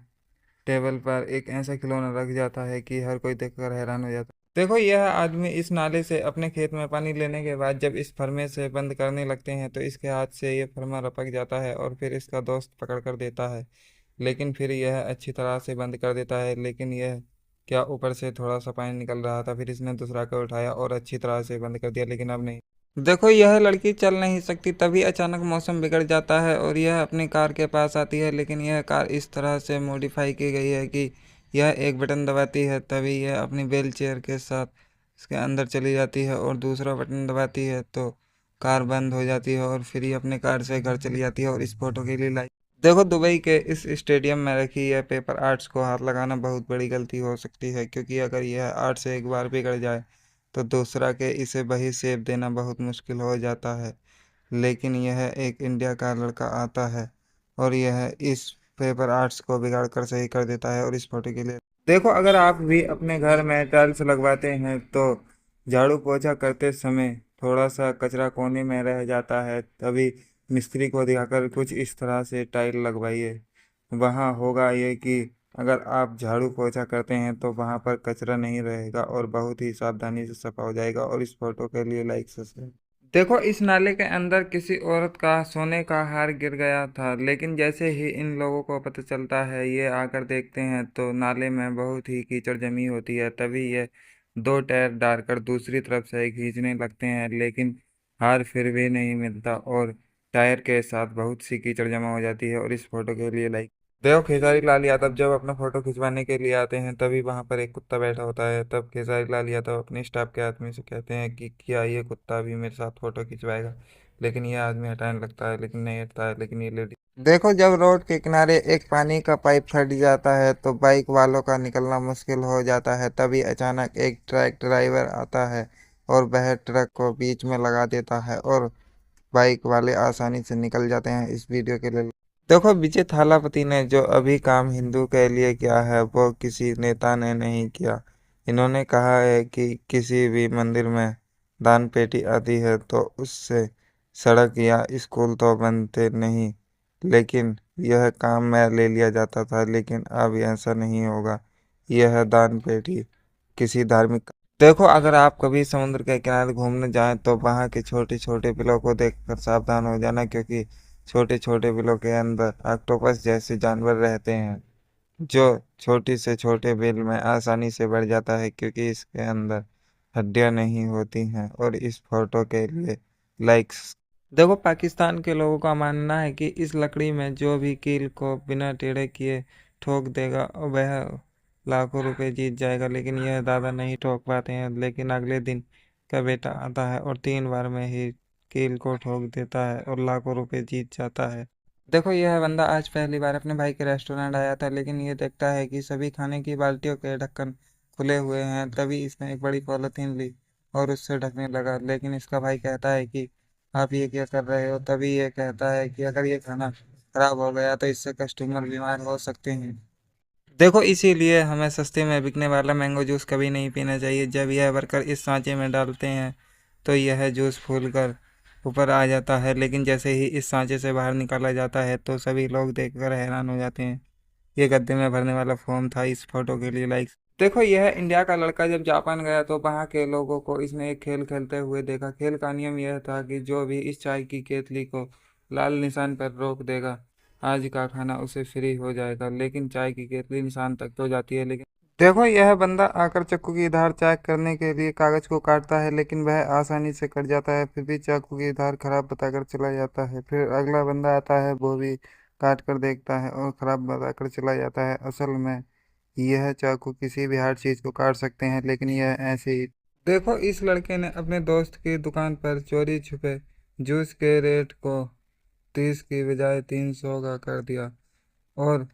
टेबल पर एक ऐसा खिलौना रख जाता है कि हर कोई देखकर हैरान हो जाता है। देखो यह आदमी इस नाले से अपने खेत में पानी लेने के बाद जब इस फरमे से बंद करने लगते हैं तो इसके हाथ से ये फरमा रपक जाता है और फिर इसका दोस्त पकड़ कर देता है। लेकिन फिर यह अच्छी तरह से बंद कर देता है। लेकिन यह क्या ऊपर से थोड़ा सा पानी निकल रहा था, फिर इसने दूसरा को उठाया और अच्छी तरह से बंद कर दिया, लेकिन अब नहीं। देखो यह लड़की चल नहीं सकती। तभी अचानक मौसम बिगड़ जाता है और यह अपनी कार के पास आती है, लेकिन यह कार इस तरह से मॉडिफाई की गई है कि यह एक बटन दबाती है तभी यह अपनी व्हील चेयर के साथ इसके अंदर चली जाती है और दूसरा बटन दबाती है तो कार बंद हो जाती है और फिर ये अपने कार से घर चली जाती है। और इस फोटो के लिए लाइक। देखो दुबई के इस स्टेडियम में रखी यह पेपर आर्ट्स को हाथ लगाना बहुत बड़ी गलती हो सकती है, क्योंकि अगर यह आर्ट से एक बार बिगड़ जाए तो दूसरा के इसे वही शेप देना बहुत मुश्किल हो जाता है। लेकिन यह एक इंडिया का लड़का आता है और यह इस पेपर आर्ट्स को बिगाड़ कर सही कर देता है। और इस फोटो के लिए देखो अगर आप भी अपने घर में टाइल्स लगवाते हैं तो झाड़ू पोछा करते समय थोड़ा सा कचरा कोने में रह जाता है, तभी मिस्त्री को दिखाकर कुछ इस तरह से टाइल लगवाइए। वहाँ होगा ये कि अगर आप झाड़ू पोछा करते हैं तो वहाँ पर कचरा नहीं रहेगा और बहुत ही सावधानी से सफा हो जाएगा। और इस फोटो के लिए लाइक सब्सक्राइब। देखो इस नाले के अंदर किसी औरत का सोने का हार गिर गया था, लेकिन जैसे ही इन लोगों को पता चलता है ये आकर देखते हैं तो नाले में बहुत ही कीचड़ जमी होती है। तभी ये दो टायर डालकर दूसरी तरफ से खींचने लगते हैं, लेकिन हार फिर भी नहीं मिलता और टायर के साथ बहुत सी कीचड़ जमा हो जाती है। और इस फोटो के लिए लाइक। देखो खेसारी लाल यादव जब अपना फोटो खिंचवाने के लिए आते हैं तभी वहां पर एक कुत्ता बैठा होता है। तब खेसारी लाल यादव अपने स्टाफ के आदमी से कहते हैं कि क्या ये कुत्ता भी मेरे साथ फोटो खिंचवाएगा, लेकिन ये आदमी हटाने लगता है, लेकिन नहीं हटता है। लेकिन ये लेडी। देखो जब रोड के किनारे एक पानी का पाइप फट जाता है तो बाइक वालों का निकलना मुश्किल हो जाता है। तभी अचानक एक ट्रक ड्राइवर आता है और वह ट्रक को बीच में लगा देता है और बाइक वाले आसानी से निकल जाते हैं। इस वीडियो के लिए देखो विजय थालापति ने जो अभी काम हिंदू के लिए किया है वो किसी नेता ने नहीं किया। इन्होंने कहा है कि किसी भी मंदिर में दान पेटी आती है तो उससे सड़क या स्कूल तो बनते नहीं, लेकिन यह काम में ले लिया जाता था। लेकिन अब ऐसा नहीं होगा। यह दान पेटी किसी धार्मिक। देखो अगर आप कभी समुद्र के किनारे घूमने जाएं तो वहाँ के छोटे छोटे बिलों को देखकर सावधान हो जाना, क्योंकि छोटे छोटे बिलों के अंदर ऑक्टोपस जैसे जानवर रहते हैं जो छोटी से छोटे बिल में आसानी से बढ़ जाता है, क्योंकि इसके अंदर हड्डियां नहीं होती हैं। और इस फोटो के लिए लाइक्स। देखो पाकिस्तान के लोगों का मानना है कि इस लकड़ी में जो भी कील को बिना टेढ़े किए ठोक देगा वह लाखों रुपए जीत जाएगा। लेकिन यह दादा नहीं ठोक पाते हैं। लेकिन अगले दिन का बेटा आता है और 3 बार में ही कील को ठोक देता है और लाखों रुपए जीत जाता है। देखो यह बंदा आज पहली बार अपने भाई के रेस्टोरेंट आया था, लेकिन ये देखता है कि सभी खाने की बाल्टियों के ढक्कन खुले हुए हैं। तभी इसने एक बड़ी पॉलिथीन ली और उससे ढकने लगा, लेकिन इसका भाई कहता है कि आप ये क्या कर रहे हो, तभी ये कहता है कि अगर ये खाना खराब हो गया तो इससे कस्टमर बीमार हो सकते हैं। देखो इसीलिए हमें सस्ते में बिकने वाला मैंगो जूस कभी नहीं पीना चाहिए। जब यह वर्कर इस सांचे में डालते हैं तो यह जूस फूलकर ऊपर आ जाता है, लेकिन जैसे ही इस सांचे से बाहर निकाला जाता है तो सभी लोग देखकर हैरान हो जाते हैं। ये गद्दे में भरने वाला फोम था। इस फोटो के लिए लाइक्स। देखो यह इंडिया का लड़का जब जापान गया तो वहाँ के लोगों को इसने एक खेल खेलते हुए देखा। खेल का नियम यह था कि जो भी इस चाय की केतली को लाल निशान पर रोक देगा, आज का खाना उसे फ्री हो जाएगा। लेकिन चाय की केतली निशान तक तो जाती है, लेकिन देखो यह बंदा आकर चाकू की धार चेक करने के लिए कागज को काटता है, लेकिन वह आसानी से कट जाता है। फिर भी चाकू की धार खराब बताकर चला जाता है। फिर अगला बंदा आता है, वो भी काट कर देखता है और खराब बताकर चला जाता है। असल में यह चाकू किसी भी हार्ड चीज को काट सकते हैं, लेकिन यह ऐसे ही। देखो इस लड़के ने अपने दोस्त की दुकान पर चोरी छुपे जूस के रेट को 30 की बजाय 300 का कर दिया, और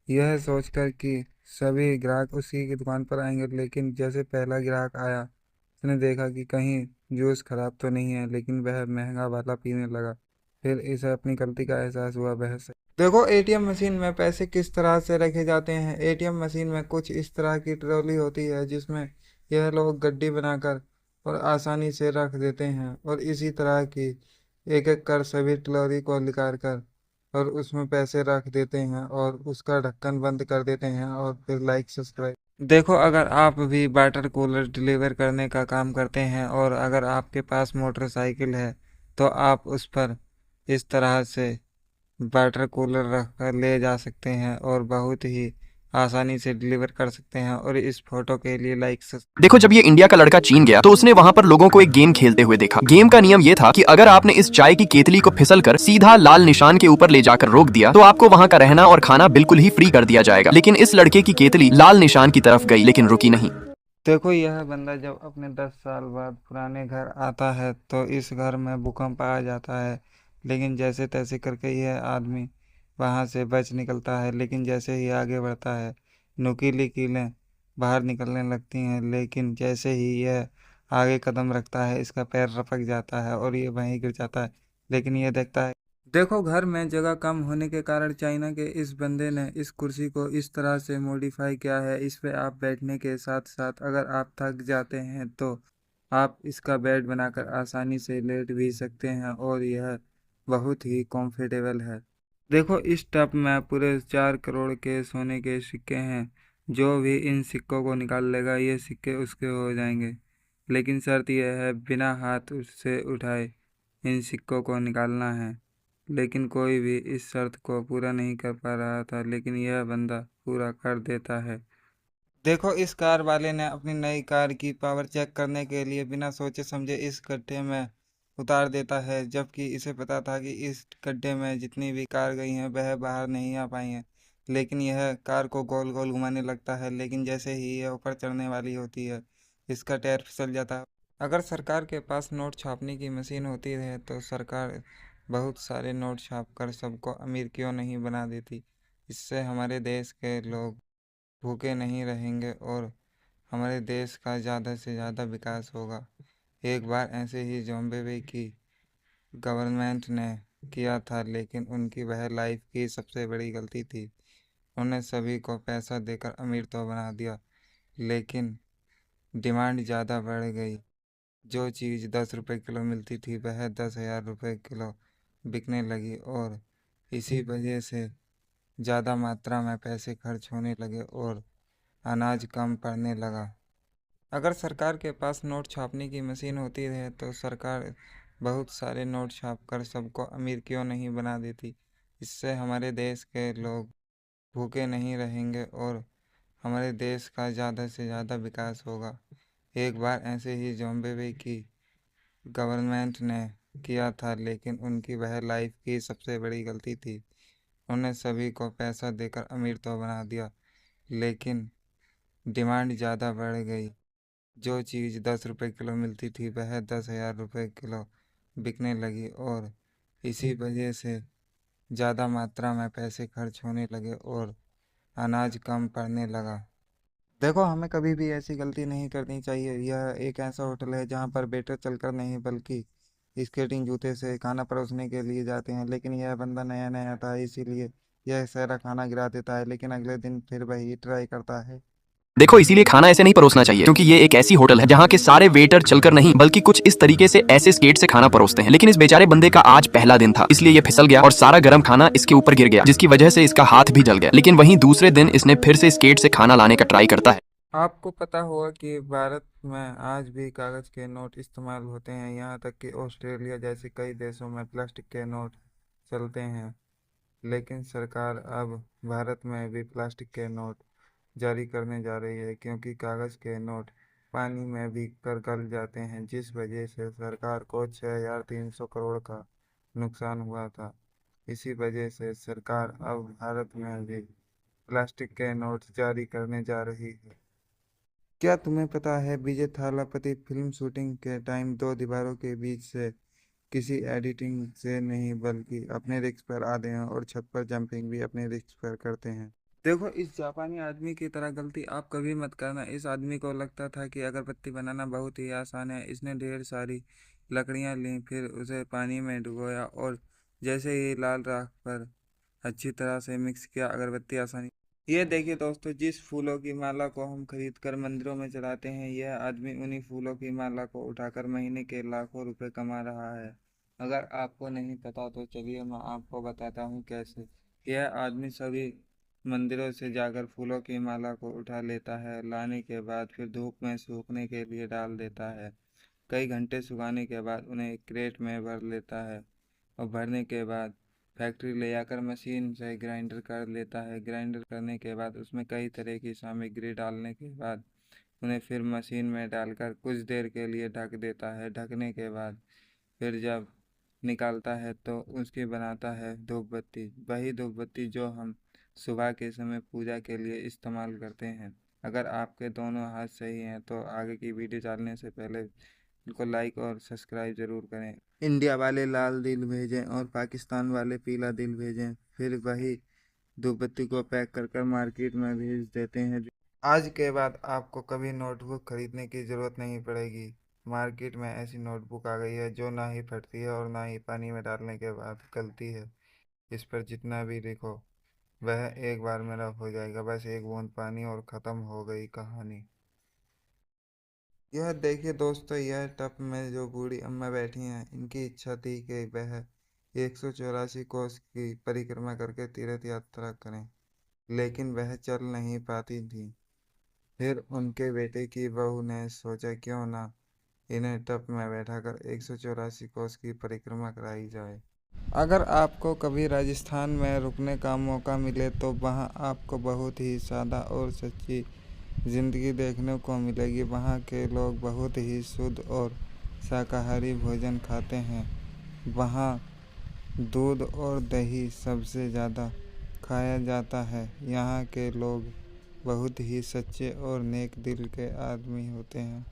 यह सोचकर कि सभी ग्राहक उसी की दुकान पर आएंगे। लेकिन जैसे पहला ग्राहक आया, उसने देखा कि कहीं जूस खराब तो नहीं है, लेकिन वह महंगा वाला पीने लगा। फिर इसे अपनी गलती का एहसास हुआ। वह से देखो एटीएम मशीन में पैसे किस तरह से रखे जाते हैं। एटीएम मशीन में कुछ इस तरह की ट्रॉली होती है जिसमें यह लोग गड्डी बनाकर और आसानी से रख देते हैं, और इसी तरह की एक एक कर सभी ट्रॉली को निकाल कर और उसमें पैसे रख देते हैं और उसका ढक्कन बंद कर देते हैं, और फिर लाइक सब्सक्राइब। देखो अगर आप भी वाटर कूलर डिलीवर करने का काम करते हैं और अगर आपके पास मोटरसाइकिल है तो आप उस पर इस तरह से वाटर कूलर रख कर ले जा सकते हैं और बहुत ही आसानी से डिलीवर कर सकते हैं। और इस फोटो के लिए लाइक देखो जब ये इंडिया का लड़का चीन गया तो उसने वहां पर लोगों को एक गेम खेलते हुए देखा। गेम का नियम ये था कि अगर आपने इस चाय की केतली को फिसल कर सीधा लाल निशान के ऊपर ले जाकर रोक दिया तो आपको वहां का रहना और खाना बिल्कुल ही फ्री कर दिया जाएगा। लेकिन इस लड़के की केतली लाल निशान की तरफ गई लेकिन रुकी नहीं। देखो यह बंदा जब अपने 10 साल बाद पुराने घर आता है तो इस घर में भूकंप आ जाता है, लेकिन जैसे तैसे करके यह आदमी वहां से बच निकलता है। लेकिन जैसे ही आगे बढ़ता है नुकीली कीलें बाहर निकलने लगती हैं, लेकिन जैसे ही यह आगे कदम रखता है इसका पैर रपक जाता है और ये वहीं गिर जाता है। लेकिन ये देखता है। देखो घर में जगह कम होने के कारण चाइना के इस बंदे ने इस कुर्सी को इस तरह से मॉडिफाई किया है। इस पे आप बैठने के साथ साथ अगर आप थक जाते हैं तो आप इसका बेड बनाकर आसानी से लेट भी सकते हैं, और यह बहुत ही कंफर्टेबल है। देखो इस टब में पूरे 4 करोड़ के सोने के सिक्के हैं। जो भी इन सिक्कों को निकाल लेगा ये सिक्के उसके हो जाएंगे, लेकिन शर्त यह है बिना हाथ उससे उठाए इन सिक्कों को निकालना है। लेकिन कोई भी इस शर्त को पूरा नहीं कर पा रहा था, लेकिन यह बंदा पूरा कर देता है। देखो इस कार वाले ने अपनी नई कार की पावर चेक करने के लिए बिना सोचे समझे इस गड्ढे में उतार देता है, जबकि इसे पता था कि इस गड्ढे में जितनी भी कार गई हैं वह बाहर नहीं आ पाई हैं। लेकिन यह कार को गोल गोल घुमाने लगता है, लेकिन जैसे ही यह ऊपर चढ़ने वाली होती है इसका टायर फिसल जाता है। अगर सरकार के पास नोट छापने की मशीन होती है तो सरकार बहुत सारे नोट छाप कर सबको अमीर क्यों नहीं बना देती। इससे हमारे देश के लोग भूखे नहीं रहेंगे और हमारे देश का ज़्यादा से ज़्यादा विकास होगा। एक बार ऐसे ही ज़िम्बाब्वे की गवर्नमेंट ने किया था, लेकिन उनकी वह लाइफ की सबसे बड़ी गलती थी। उन्होंने सभी को पैसा देकर अमीर तो बना दिया, लेकिन डिमांड ज़्यादा बढ़ गई। जो चीज़ 10 रुपए किलो मिलती थी वह 10,000 रुपये किलो बिकने लगी, और इसी वजह से ज़्यादा मात्रा में पैसे खर्च होने लगे और अनाज कम पड़ने लगा। अगर सरकार के पास नोट छापने की मशीन होती है तो सरकार बहुत सारे नोट छाप कर सबको अमीर क्यों नहीं बना देती। इससे हमारे देश के लोग भूखे नहीं रहेंगे और हमारे देश का ज़्यादा से ज़्यादा विकास होगा। एक बार ऐसे ही ज़िम्बाब्वे की गवर्नमेंट ने किया था, लेकिन उनकी वह लाइफ की सबसे बड़ी गलती थी। उन्होंने सभी को पैसा देकर अमीर तो बना दिया, लेकिन डिमांड ज़्यादा बढ़ गई। जो चीज़ 10 रुपए किलो मिलती थी वह 10,000 रुपये किलो बिकने लगी, और इसी वजह से ज़्यादा मात्रा में पैसे खर्च होने लगे और अनाज कम पड़ने लगा। देखो हमें कभी भी ऐसी गलती नहीं करनी चाहिए। यह एक ऐसा होटल है जहाँ पर वेटर चलकर नहीं बल्कि स्केटिंग जूते से खाना परोसने के लिए जाते हैं, लेकिन यह बंदा नया नया था, इसीलिए यह सारा खाना गिरा देता है, लेकिन अगले दिन फिर वही ट्राई करता है। देखो, इसीलिए खाना ऐसे नहीं परोसना चाहिए, क्योंकि ये एक ऐसी होटल है जहाँ के सारे वेटर चलकर नहीं बल्कि कुछ इस तरीके से ऐसे स्केट से खाना परोसते हैं। लेकिन इस बेचारे बंदे का आज पहला दिन था, इसलिए ये फिसल गया और सारा गर्म खाना इसके ऊपर गिर गया, जिसकी वजह से इसका हाथ भी जल गया। लेकिन वहीं दूसरे दिन इसने फिर से स्केट से खाना लाने का ट्राई करता है। आपको पता होगा कि भारत में आज भी कागज के नोट इस्तेमाल होते हैं, यहाँ तक कि ऑस्ट्रेलिया जैसे कई देशों में प्लास्टिक के नोट चलते हैं। लेकिन सरकार अब भारत में भी प्लास्टिक के नोट जारी करने जा रही है, क्योंकि कागज के नोट पानी में भी कर गल जाते हैं, जिस वजह से सरकार को 6,300 करोड़ का नुकसान हुआ था। इसी वजह से सरकार अब भारत में भी प्लास्टिक के नोट जारी करने जा रही है। क्या तुम्हें पता है विजय थालापति फिल्म शूटिंग के टाइम दो दीवारों के बीच से किसी एडिटिंग से नहीं बल्कि अपने रिस्क पर आते हैं और छत पर जंपिंग भी अपने रिस्क पर करते हैं। देखो, इस जापानी आदमी की तरह गलती आप कभी मत करना। इस आदमी को लगता था कि अगरबत्ती बनाना बहुत ही आसान है। इसने ढेर सारी लकड़ियां लीं, फिर उसे पानी में डुबोया और जैसे ही लाल राख पर अच्छी तरह से मिक्स किया, अगरबत्ती आसानी। ये देखिए दोस्तों, जिस फूलों की माला को हम खरीद कर मंदिरों में चढ़ाते हैं, यह आदमी उन्हीं फूलों की माला को उठाकर महीने के लाखों रुपए कमा रहा है। अगर आपको नहीं पता तो चलिए मैं आपको बताता हूँ कैसे। यह आदमी सभी मंदिरों से जाकर फूलों की माला को उठा लेता है, लाने के बाद फिर धूप में सूखने के लिए डाल देता है। कई घंटे सुखाने के बाद उन्हें एक क्रेट में भर लेता है और भरने के बाद फैक्ट्री ले जाकर मशीन से ग्राइंडर कर लेता है। ग्राइंडर करने के बाद उसमें कई तरह की सामग्री डालने के बाद उन्हें फिर मशीन में डालकर कुछ देर के लिए ढक देता है। ढकने के बाद फिर जब निकालता है तो उसकी बनाता है धूप बत्ती, वही धूप बत्ती जो हम सुबह के समय पूजा के लिए इस्तेमाल करते हैं। अगर आपके दोनों हाथ सही हैं तो आगे की वीडियो डालने से पहले इनको लाइक और सब्सक्राइब ज़रूर करें। इंडिया वाले लाल दिल भेजें और पाकिस्तान वाले पीला दिल भेजें, फिर वही धूपबत्ती को पैक कर कर मार्केट में भेज देते हैं। आज के बाद आपको कभी नोटबुक खरीदने की ज़रूरत नहीं पड़ेगी। मार्केट में ऐसी नोटबुक आ गई है जो ना ही फटती है और ना ही पानी में डालने के बाद गलती है। इस पर जितना भी लिखो वह एक बार में रफ हो जाएगा, बस एक बूंद पानी और ख़त्म हो गई कहानी। यह देखिए दोस्तों, यह टब में जो बूढ़ी अम्मा बैठी हैं, इनकी इच्छा थी कि वह 184 कोस की परिक्रमा करके तीर्थ यात्रा करें, लेकिन वह चल नहीं पाती थी। फिर उनके बेटे की बहू ने सोचा क्यों ना इन्हें टब में बैठाकर 184 कोस की परिक्रमा कराई जाए। अगर आपको कभी राजस्थान में रुकने का मौका मिले तो वहाँ आपको बहुत ही सादा और सच्ची ज़िंदगी देखने को मिलेगी। वहाँ के लोग बहुत ही शुद्ध और शाकाहारी भोजन खाते हैं। वहाँ दूध और दही सबसे ज़्यादा खाया जाता है। यहाँ के लोग बहुत ही सच्चे और नेक दिल के आदमी होते हैं।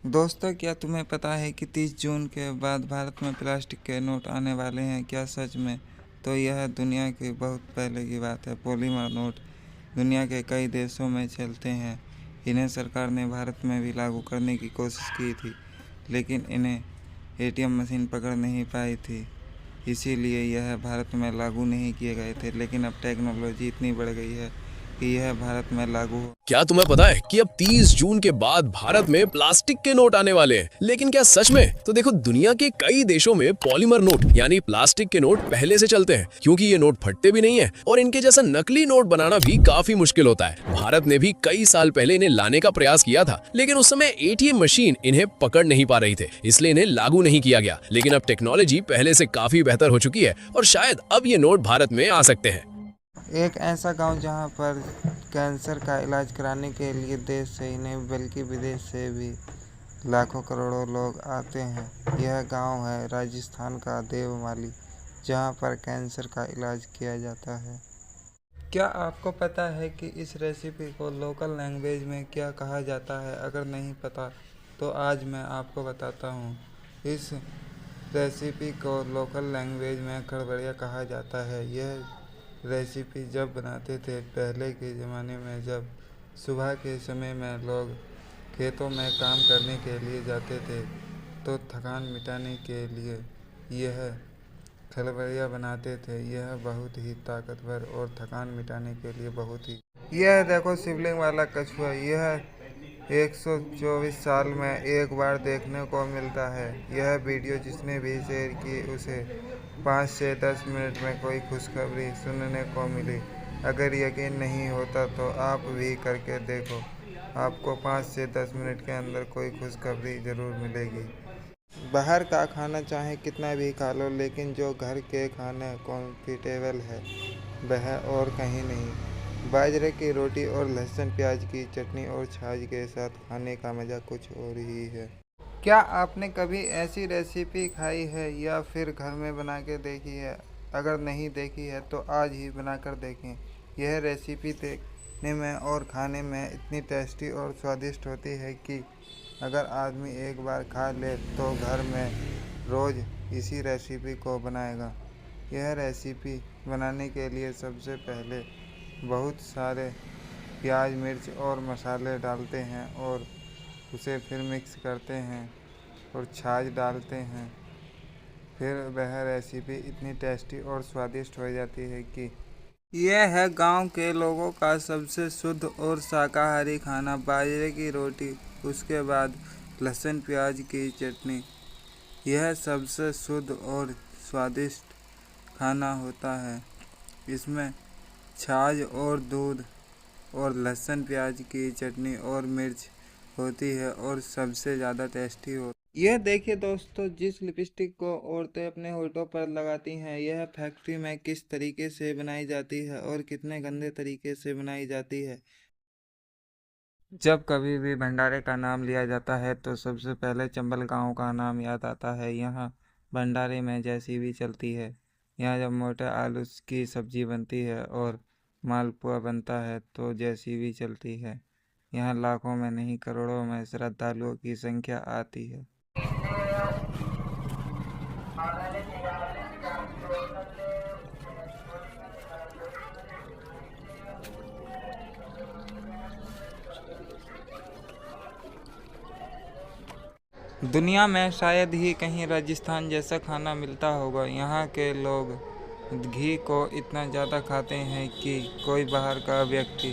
दोस्तों, क्या तुम्हें पता है कि 30 जून के बाद भारत में प्लास्टिक के नोट आने वाले हैं? क्या सच में? तो यह दुनिया की बहुत पहले की बात है। पॉलीमर नोट दुनिया के कई देशों में चलते हैं। इन्हें सरकार ने भारत में भी लागू करने की कोशिश की थी, लेकिन इन्हें एटीएम मशीन पकड़ नहीं पाई थी, इसीलिए यह भारत में लागू नहीं किए गए थे। लेकिन अब टेक्नोलॉजी इतनी बढ़ गई है कि यह भारत में लागू हो। क्या तुम्हें पता है कि अब 30 जून के बाद भारत में प्लास्टिक के नोट आने वाले हैं? लेकिन क्या सच में? तो देखो, दुनिया के कई देशों में पॉलीमर नोट यानी प्लास्टिक के नोट पहले से चलते हैं, क्योंकि ये नोट फटते भी नहीं है और इनके जैसा नकली नोट बनाना भी काफी मुश्किल होता है। भारत ने भी कई साल पहले इन्हें लाने का प्रयास किया था, लेकिन उस समय एटीएम मशीन इन्हें पकड़ नहीं पा रही थे, इसलिए इन्हें लागू नहीं किया गया। लेकिन अब टेक्नोलॉजी पहले से काफी बेहतर हो चुकी है और शायद अब ये नोट भारत में आ सकते हैं। एक ऐसा गांव जहां पर कैंसर का इलाज कराने के लिए देश से ही नहीं बल्कि विदेश से भी लाखों करोड़ों लोग आते हैं। यह गांव है राजस्थान का देवमाली, जहां पर कैंसर का इलाज किया जाता है। क्या आपको पता है कि इस रेसिपी को लोकल लैंग्वेज में क्या कहा जाता है? अगर नहीं पता तो आज मैं आपको बताता हूँ। इस रेसिपी को लोकल लैंग्वेज में खड़बड़िया कहा जाता है। यह रेसिपी जब बनाते थे पहले के ज़माने में, जब सुबह के समय में लोग खेतों में काम करने के लिए जाते थे, तो थकान मिटाने के लिए यह खलबलिया बनाते थे। यह बहुत ही ताकतवर और थकान मिटाने के लिए बहुत ही। यह देखो शिवलिंग वाला कछुआ, यह 124 साल में एक बार देखने को मिलता है। यह वीडियो जिसने भी शेयर की उसे 5 से 10 मिनट में कोई खुशखबरी सुनने को मिली। अगर यकीन नहीं होता तो आप भी करके देखो, आपको 5 से 10 मिनट के अंदर कोई खुशखबरी ज़रूर मिलेगी। बाहर का खाना चाहे कितना भी खा लो, लेकिन जो घर के खाना कॉम्फर्टेबल है वह और कहीं नहीं। बाजरे की रोटी और लहसुन प्याज की चटनी और छाछ के साथ खाने का मज़ा कुछ और ही है। क्या आपने कभी ऐसी रेसिपी खाई है या फिर घर में बना के देखी है? अगर नहीं देखी है तो आज ही बनाकर देखें। यह रेसिपी देखने में और खाने में इतनी टेस्टी और स्वादिष्ट होती है कि अगर आदमी एक बार खा ले तो घर में रोज़ इसी रेसिपी को बनाएगा। यह रेसिपी बनाने के लिए सबसे पहले बहुत सारे प्याज, मिर्च और मसाले डालते हैं और उसे फिर मिक्स करते हैं और छाछ डालते हैं। फिर वह रेसिपी इतनी टेस्टी और स्वादिष्ट हो जाती है कि यह है गांव के लोगों का सबसे शुद्ध और शाकाहारी खाना, बाजरे की रोटी। उसके बाद लहसुन प्याज की चटनी। यह सबसे शुद्ध और स्वादिष्ट खाना होता है। इसमें छाछ और दूध और लहसुन प्याज की चटनी और मिर्च होती है और सबसे ज़्यादा टेस्टी हो। यह देखिए दोस्तों, जिस लिपस्टिक को औरतें अपने होठों पर लगाती हैं, यह फैक्ट्री में किस तरीके से बनाई जाती है और कितने गंदे तरीके से बनाई जाती है। जब कभी भी भंडारे का नाम लिया जाता है तो सबसे पहले चंबल गांव का नाम याद आता है। यहाँ भंडारे में जैसी भी चलती है। यहाँ जब मोटे आलू की सब्जी बनती है और मालपुआ बनता है तो जैसी भी चलती है। यहाँ लाखों में नहीं करोड़ों में श्रद्धालुओं की संख्या आती है। दुनिया में शायद ही कहीं राजस्थान जैसा खाना मिलता होगा। यहाँ के लोग घी को इतना ज़्यादा खाते हैं कि कोई बाहर का व्यक्ति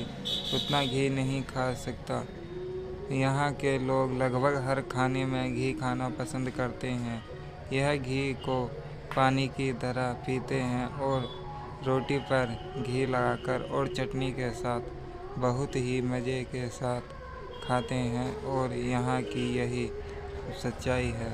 उतना घी नहीं खा सकता। यहाँ के लोग लगभग हर खाने में घी खाना पसंद करते हैं। यह घी को पानी की तरह पीते हैं और रोटी पर घी लगाकर और चटनी के साथ बहुत ही मज़े के साथ खाते हैं और यहाँ की यही सच्चाई है।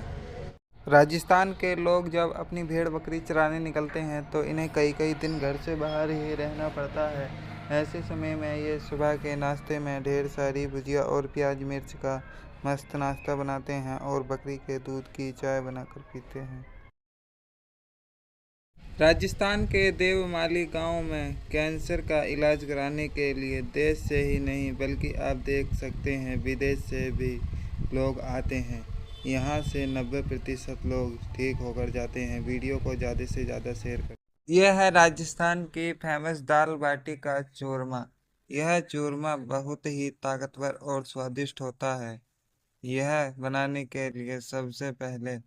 राजस्थान के लोग जब अपनी भेड़ बकरी चराने निकलते हैं तो इन्हें कई कई दिन घर से बाहर ही रहना पड़ता है। ऐसे समय में ये सुबह के नाश्ते में ढेर सारी भुजिया और प्याज मिर्च का मस्त नाश्ता बनाते हैं और बकरी के दूध की चाय बनाकर पीते हैं। राजस्थान के देवमाली गांव में कैंसर का इलाज कराने के लिए देश से ही नहीं बल्कि आप देख सकते हैं विदेश से भी लोग आते हैं। यहाँ से 90% लोग ठीक होकर जाते हैं। वीडियो को ज़्यादा से ज़्यादा शेयर करें। यह है राजस्थान की फेमस दाल बाटी का चूरमा। यह चूरमा बहुत ही ताकतवर और स्वादिष्ट होता है। यह बनाने के लिए सबसे पहले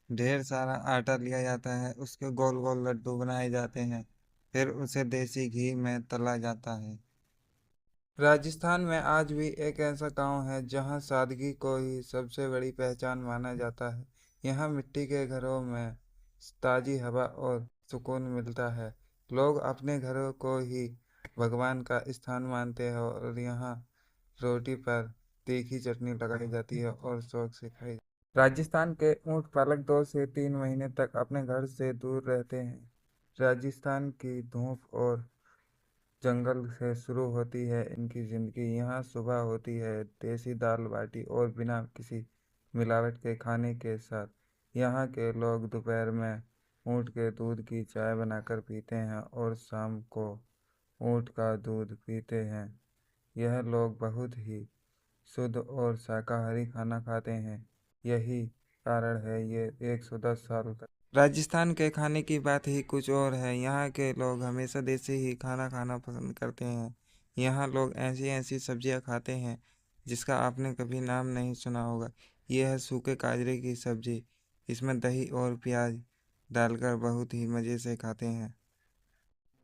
ढेर सारा आटा लिया जाता है, उसके गोल गोल लड्डू बनाए जाते हैं, फिर उसे देसी घी में तला जाता है। राजस्थान में आज भी एक ऐसा गांव है जहां सादगी को ही सबसे बड़ी पहचान माना जाता है। यहाँ मिट्टी के घरों में ताज़ी हवा और सुकून मिलता है। लोग अपने घरों को ही भगवान का स्थान मानते हैं और यहाँ रोटी पर तीखी चटनी लगाई जाती है और शौक से खाई। राजस्थान के ऊंट पालक 2 से 3 महीने तक अपने घर से दूर रहते हैं। राजस्थान की धूप और जंगल से शुरू होती है इनकी ज़िंदगी। यहाँ सुबह होती है देसी दाल बाटी और बिना किसी मिलावट के खाने के साथ। यहाँ के लोग दोपहर में ऊँट के दूध की चाय बनाकर पीते हैं और शाम को ऊँट का दूध पीते हैं। यह लोग बहुत ही शुद्ध और शाकाहारी खाना खाते हैं। यही कारण है ये 110 साल तक। राजस्थान के खाने की बात ही कुछ और है। यहाँ के लोग हमेशा देसी ही खाना खाना पसंद करते हैं। यहाँ लोग ऐसी ऐसी सब्जियाँ खाते हैं जिसका आपने कभी नाम नहीं सुना होगा। ये है सूखे काजरे की सब्जी। इसमें दही और प्याज डालकर बहुत ही मज़े से खाते हैं।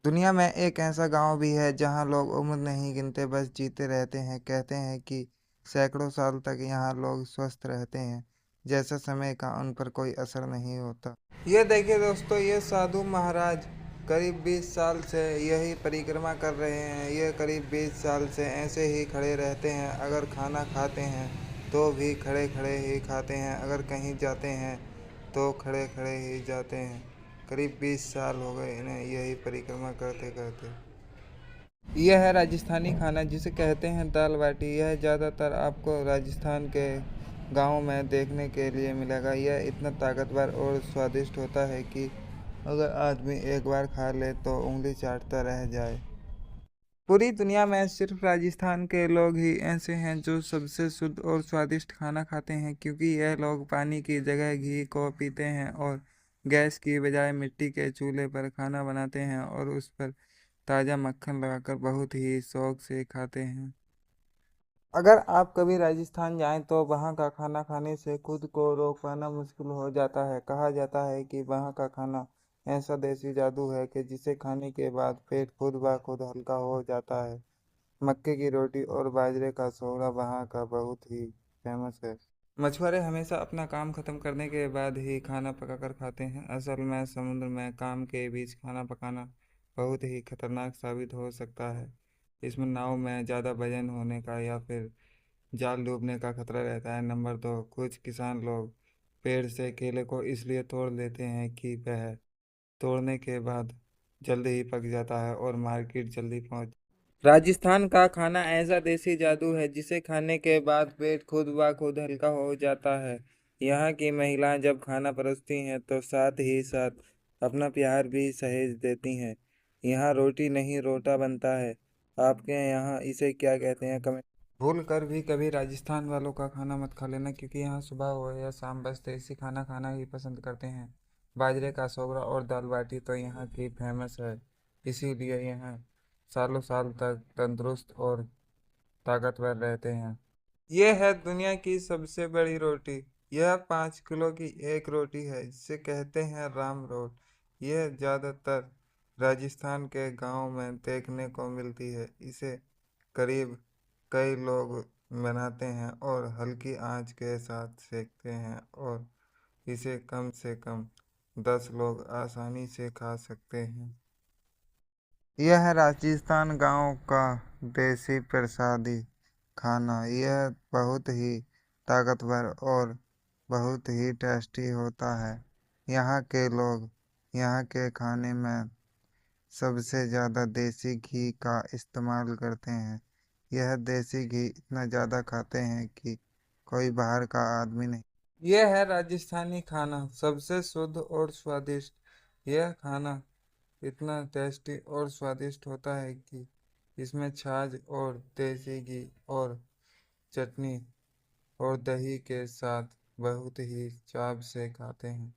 दुनिया में एक ऐसा गांव भी है जहां लोग उम्र नहीं गिनते, बस जीते रहते हैं। कहते हैं कि सैकड़ों साल तक यहाँ लोग स्वस्थ रहते हैं, जैसा समय का उन पर कोई असर नहीं होता। ये देखिए दोस्तों, ये साधु महाराज करीब 20 साल से यही परिक्रमा कर रहे हैं। ये करीब 20 साल से ऐसे ही खड़े रहते हैं। अगर खाना खाते हैं तो भी खड़े खड़े ही खाते हैं, अगर कहीं जाते हैं तो खड़े खड़े ही जाते हैं। करीब 20 साल हो गए इन्हें यही परिक्रमा करते करते। यह है राजस्थानी खाना जिसे कहते हैं दाल बाटी। यह ज़्यादातर आपको राजस्थान के गाँव में देखने के लिए मिलेगा। यह इतना ताकतवर और स्वादिष्ट होता है कि अगर आदमी एक बार खा ले तो उंगली चाटता रह जाए। पूरी दुनिया में सिर्फ राजस्थान के लोग ही ऐसे हैं जो सबसे शुद्ध और स्वादिष्ट खाना खाते हैं, क्योंकि यह लोग पानी की जगह घी को पीते हैं और गैस की बजाय मिट्टी के चूल्हे पर खाना बनाते हैं और उस पर ताज़ा मक्खन लगाकर बहुत ही शौक से खाते हैं। अगर आप कभी राजस्थान जाएं तो वहाँ का खाना खाने से खुद को रोक पाना मुश्किल हो जाता है। कहा जाता है कि वहाँ का खाना ऐसा देसी जादू है कि जिसे खाने के बाद पेट खुद ब खुद हल्का हो जाता है। मक्के की रोटी और बाजरे का सोहरा वहाँ का बहुत ही फेमस है। मछुआरे हमेशा अपना काम खत्म करने के बाद ही खाना पकाकर खाते हैं। असल में समुद्र में काम के बीच खाना पकाना बहुत ही खतरनाक साबित हो सकता है। इसमें नाव में ज़्यादा वजन होने का या फिर जाल डूबने का खतरा रहता है। नंबर 2, कुछ किसान लोग पेड़ से केले को इसलिए तोड़ लेते हैं कि वह तोड़ने के बाद जल्दी ही पक जाता है और मार्केट जल्दी पहुंच। राजस्थान का खाना ऐसा देसी जादू है जिसे खाने के बाद पेट खुद ब खुद हल्का हो जाता है। यहाँ की महिलाएं जब खाना परोसती हैं तो साथ ही साथ अपना प्यार भी सहेज देती हैं। यहाँ रोटी नहीं रोटा बनता है। आपके यहाँ इसे क्या कहते हैं कमेंट। भूल कर भी कभी राजस्थान वालों का खाना मत खा लेना, क्योंकि यहाँ सुबह हो या शाम बस देसी खाना खाना ही पसंद करते हैं। बाजरे का सोगरा और दाल बाटी तो यहाँ की फेमस है, इसीलिए यहाँ सालों साल तक तंदुरुस्त और ताकतवर रहते हैं। यह है दुनिया की सबसे बड़ी रोटी। यह 5 किलो की एक रोटी है जिसे कहते हैं राम रोट। यह ज़्यादातर राजस्थान के गांव में देखने को मिलती है। इसे करीब कई लोग बनाते हैं और हल्की आंच के साथ सेकते हैं और इसे कम से कम 10 लोग आसानी से खा सकते हैं। यह है राजस्थान गांव का देसी प्रसादी खाना। यह बहुत ही ताकतवर और बहुत ही टेस्टी होता है। यहाँ के लोग यहाँ के खाने में सबसे ज़्यादा देसी घी का इस्तेमाल करते हैं। यह देसी घी इतना ज़्यादा खाते हैं कि कोई बाहर का आदमी नहीं। यह है राजस्थानी खाना, सबसे शुद्ध और स्वादिष्ट। यह खाना इतना टेस्टी और स्वादिष्ट होता है कि इसमें छाछ और देसी घी और चटनी और दही के साथ बहुत ही चाव से खाते हैं।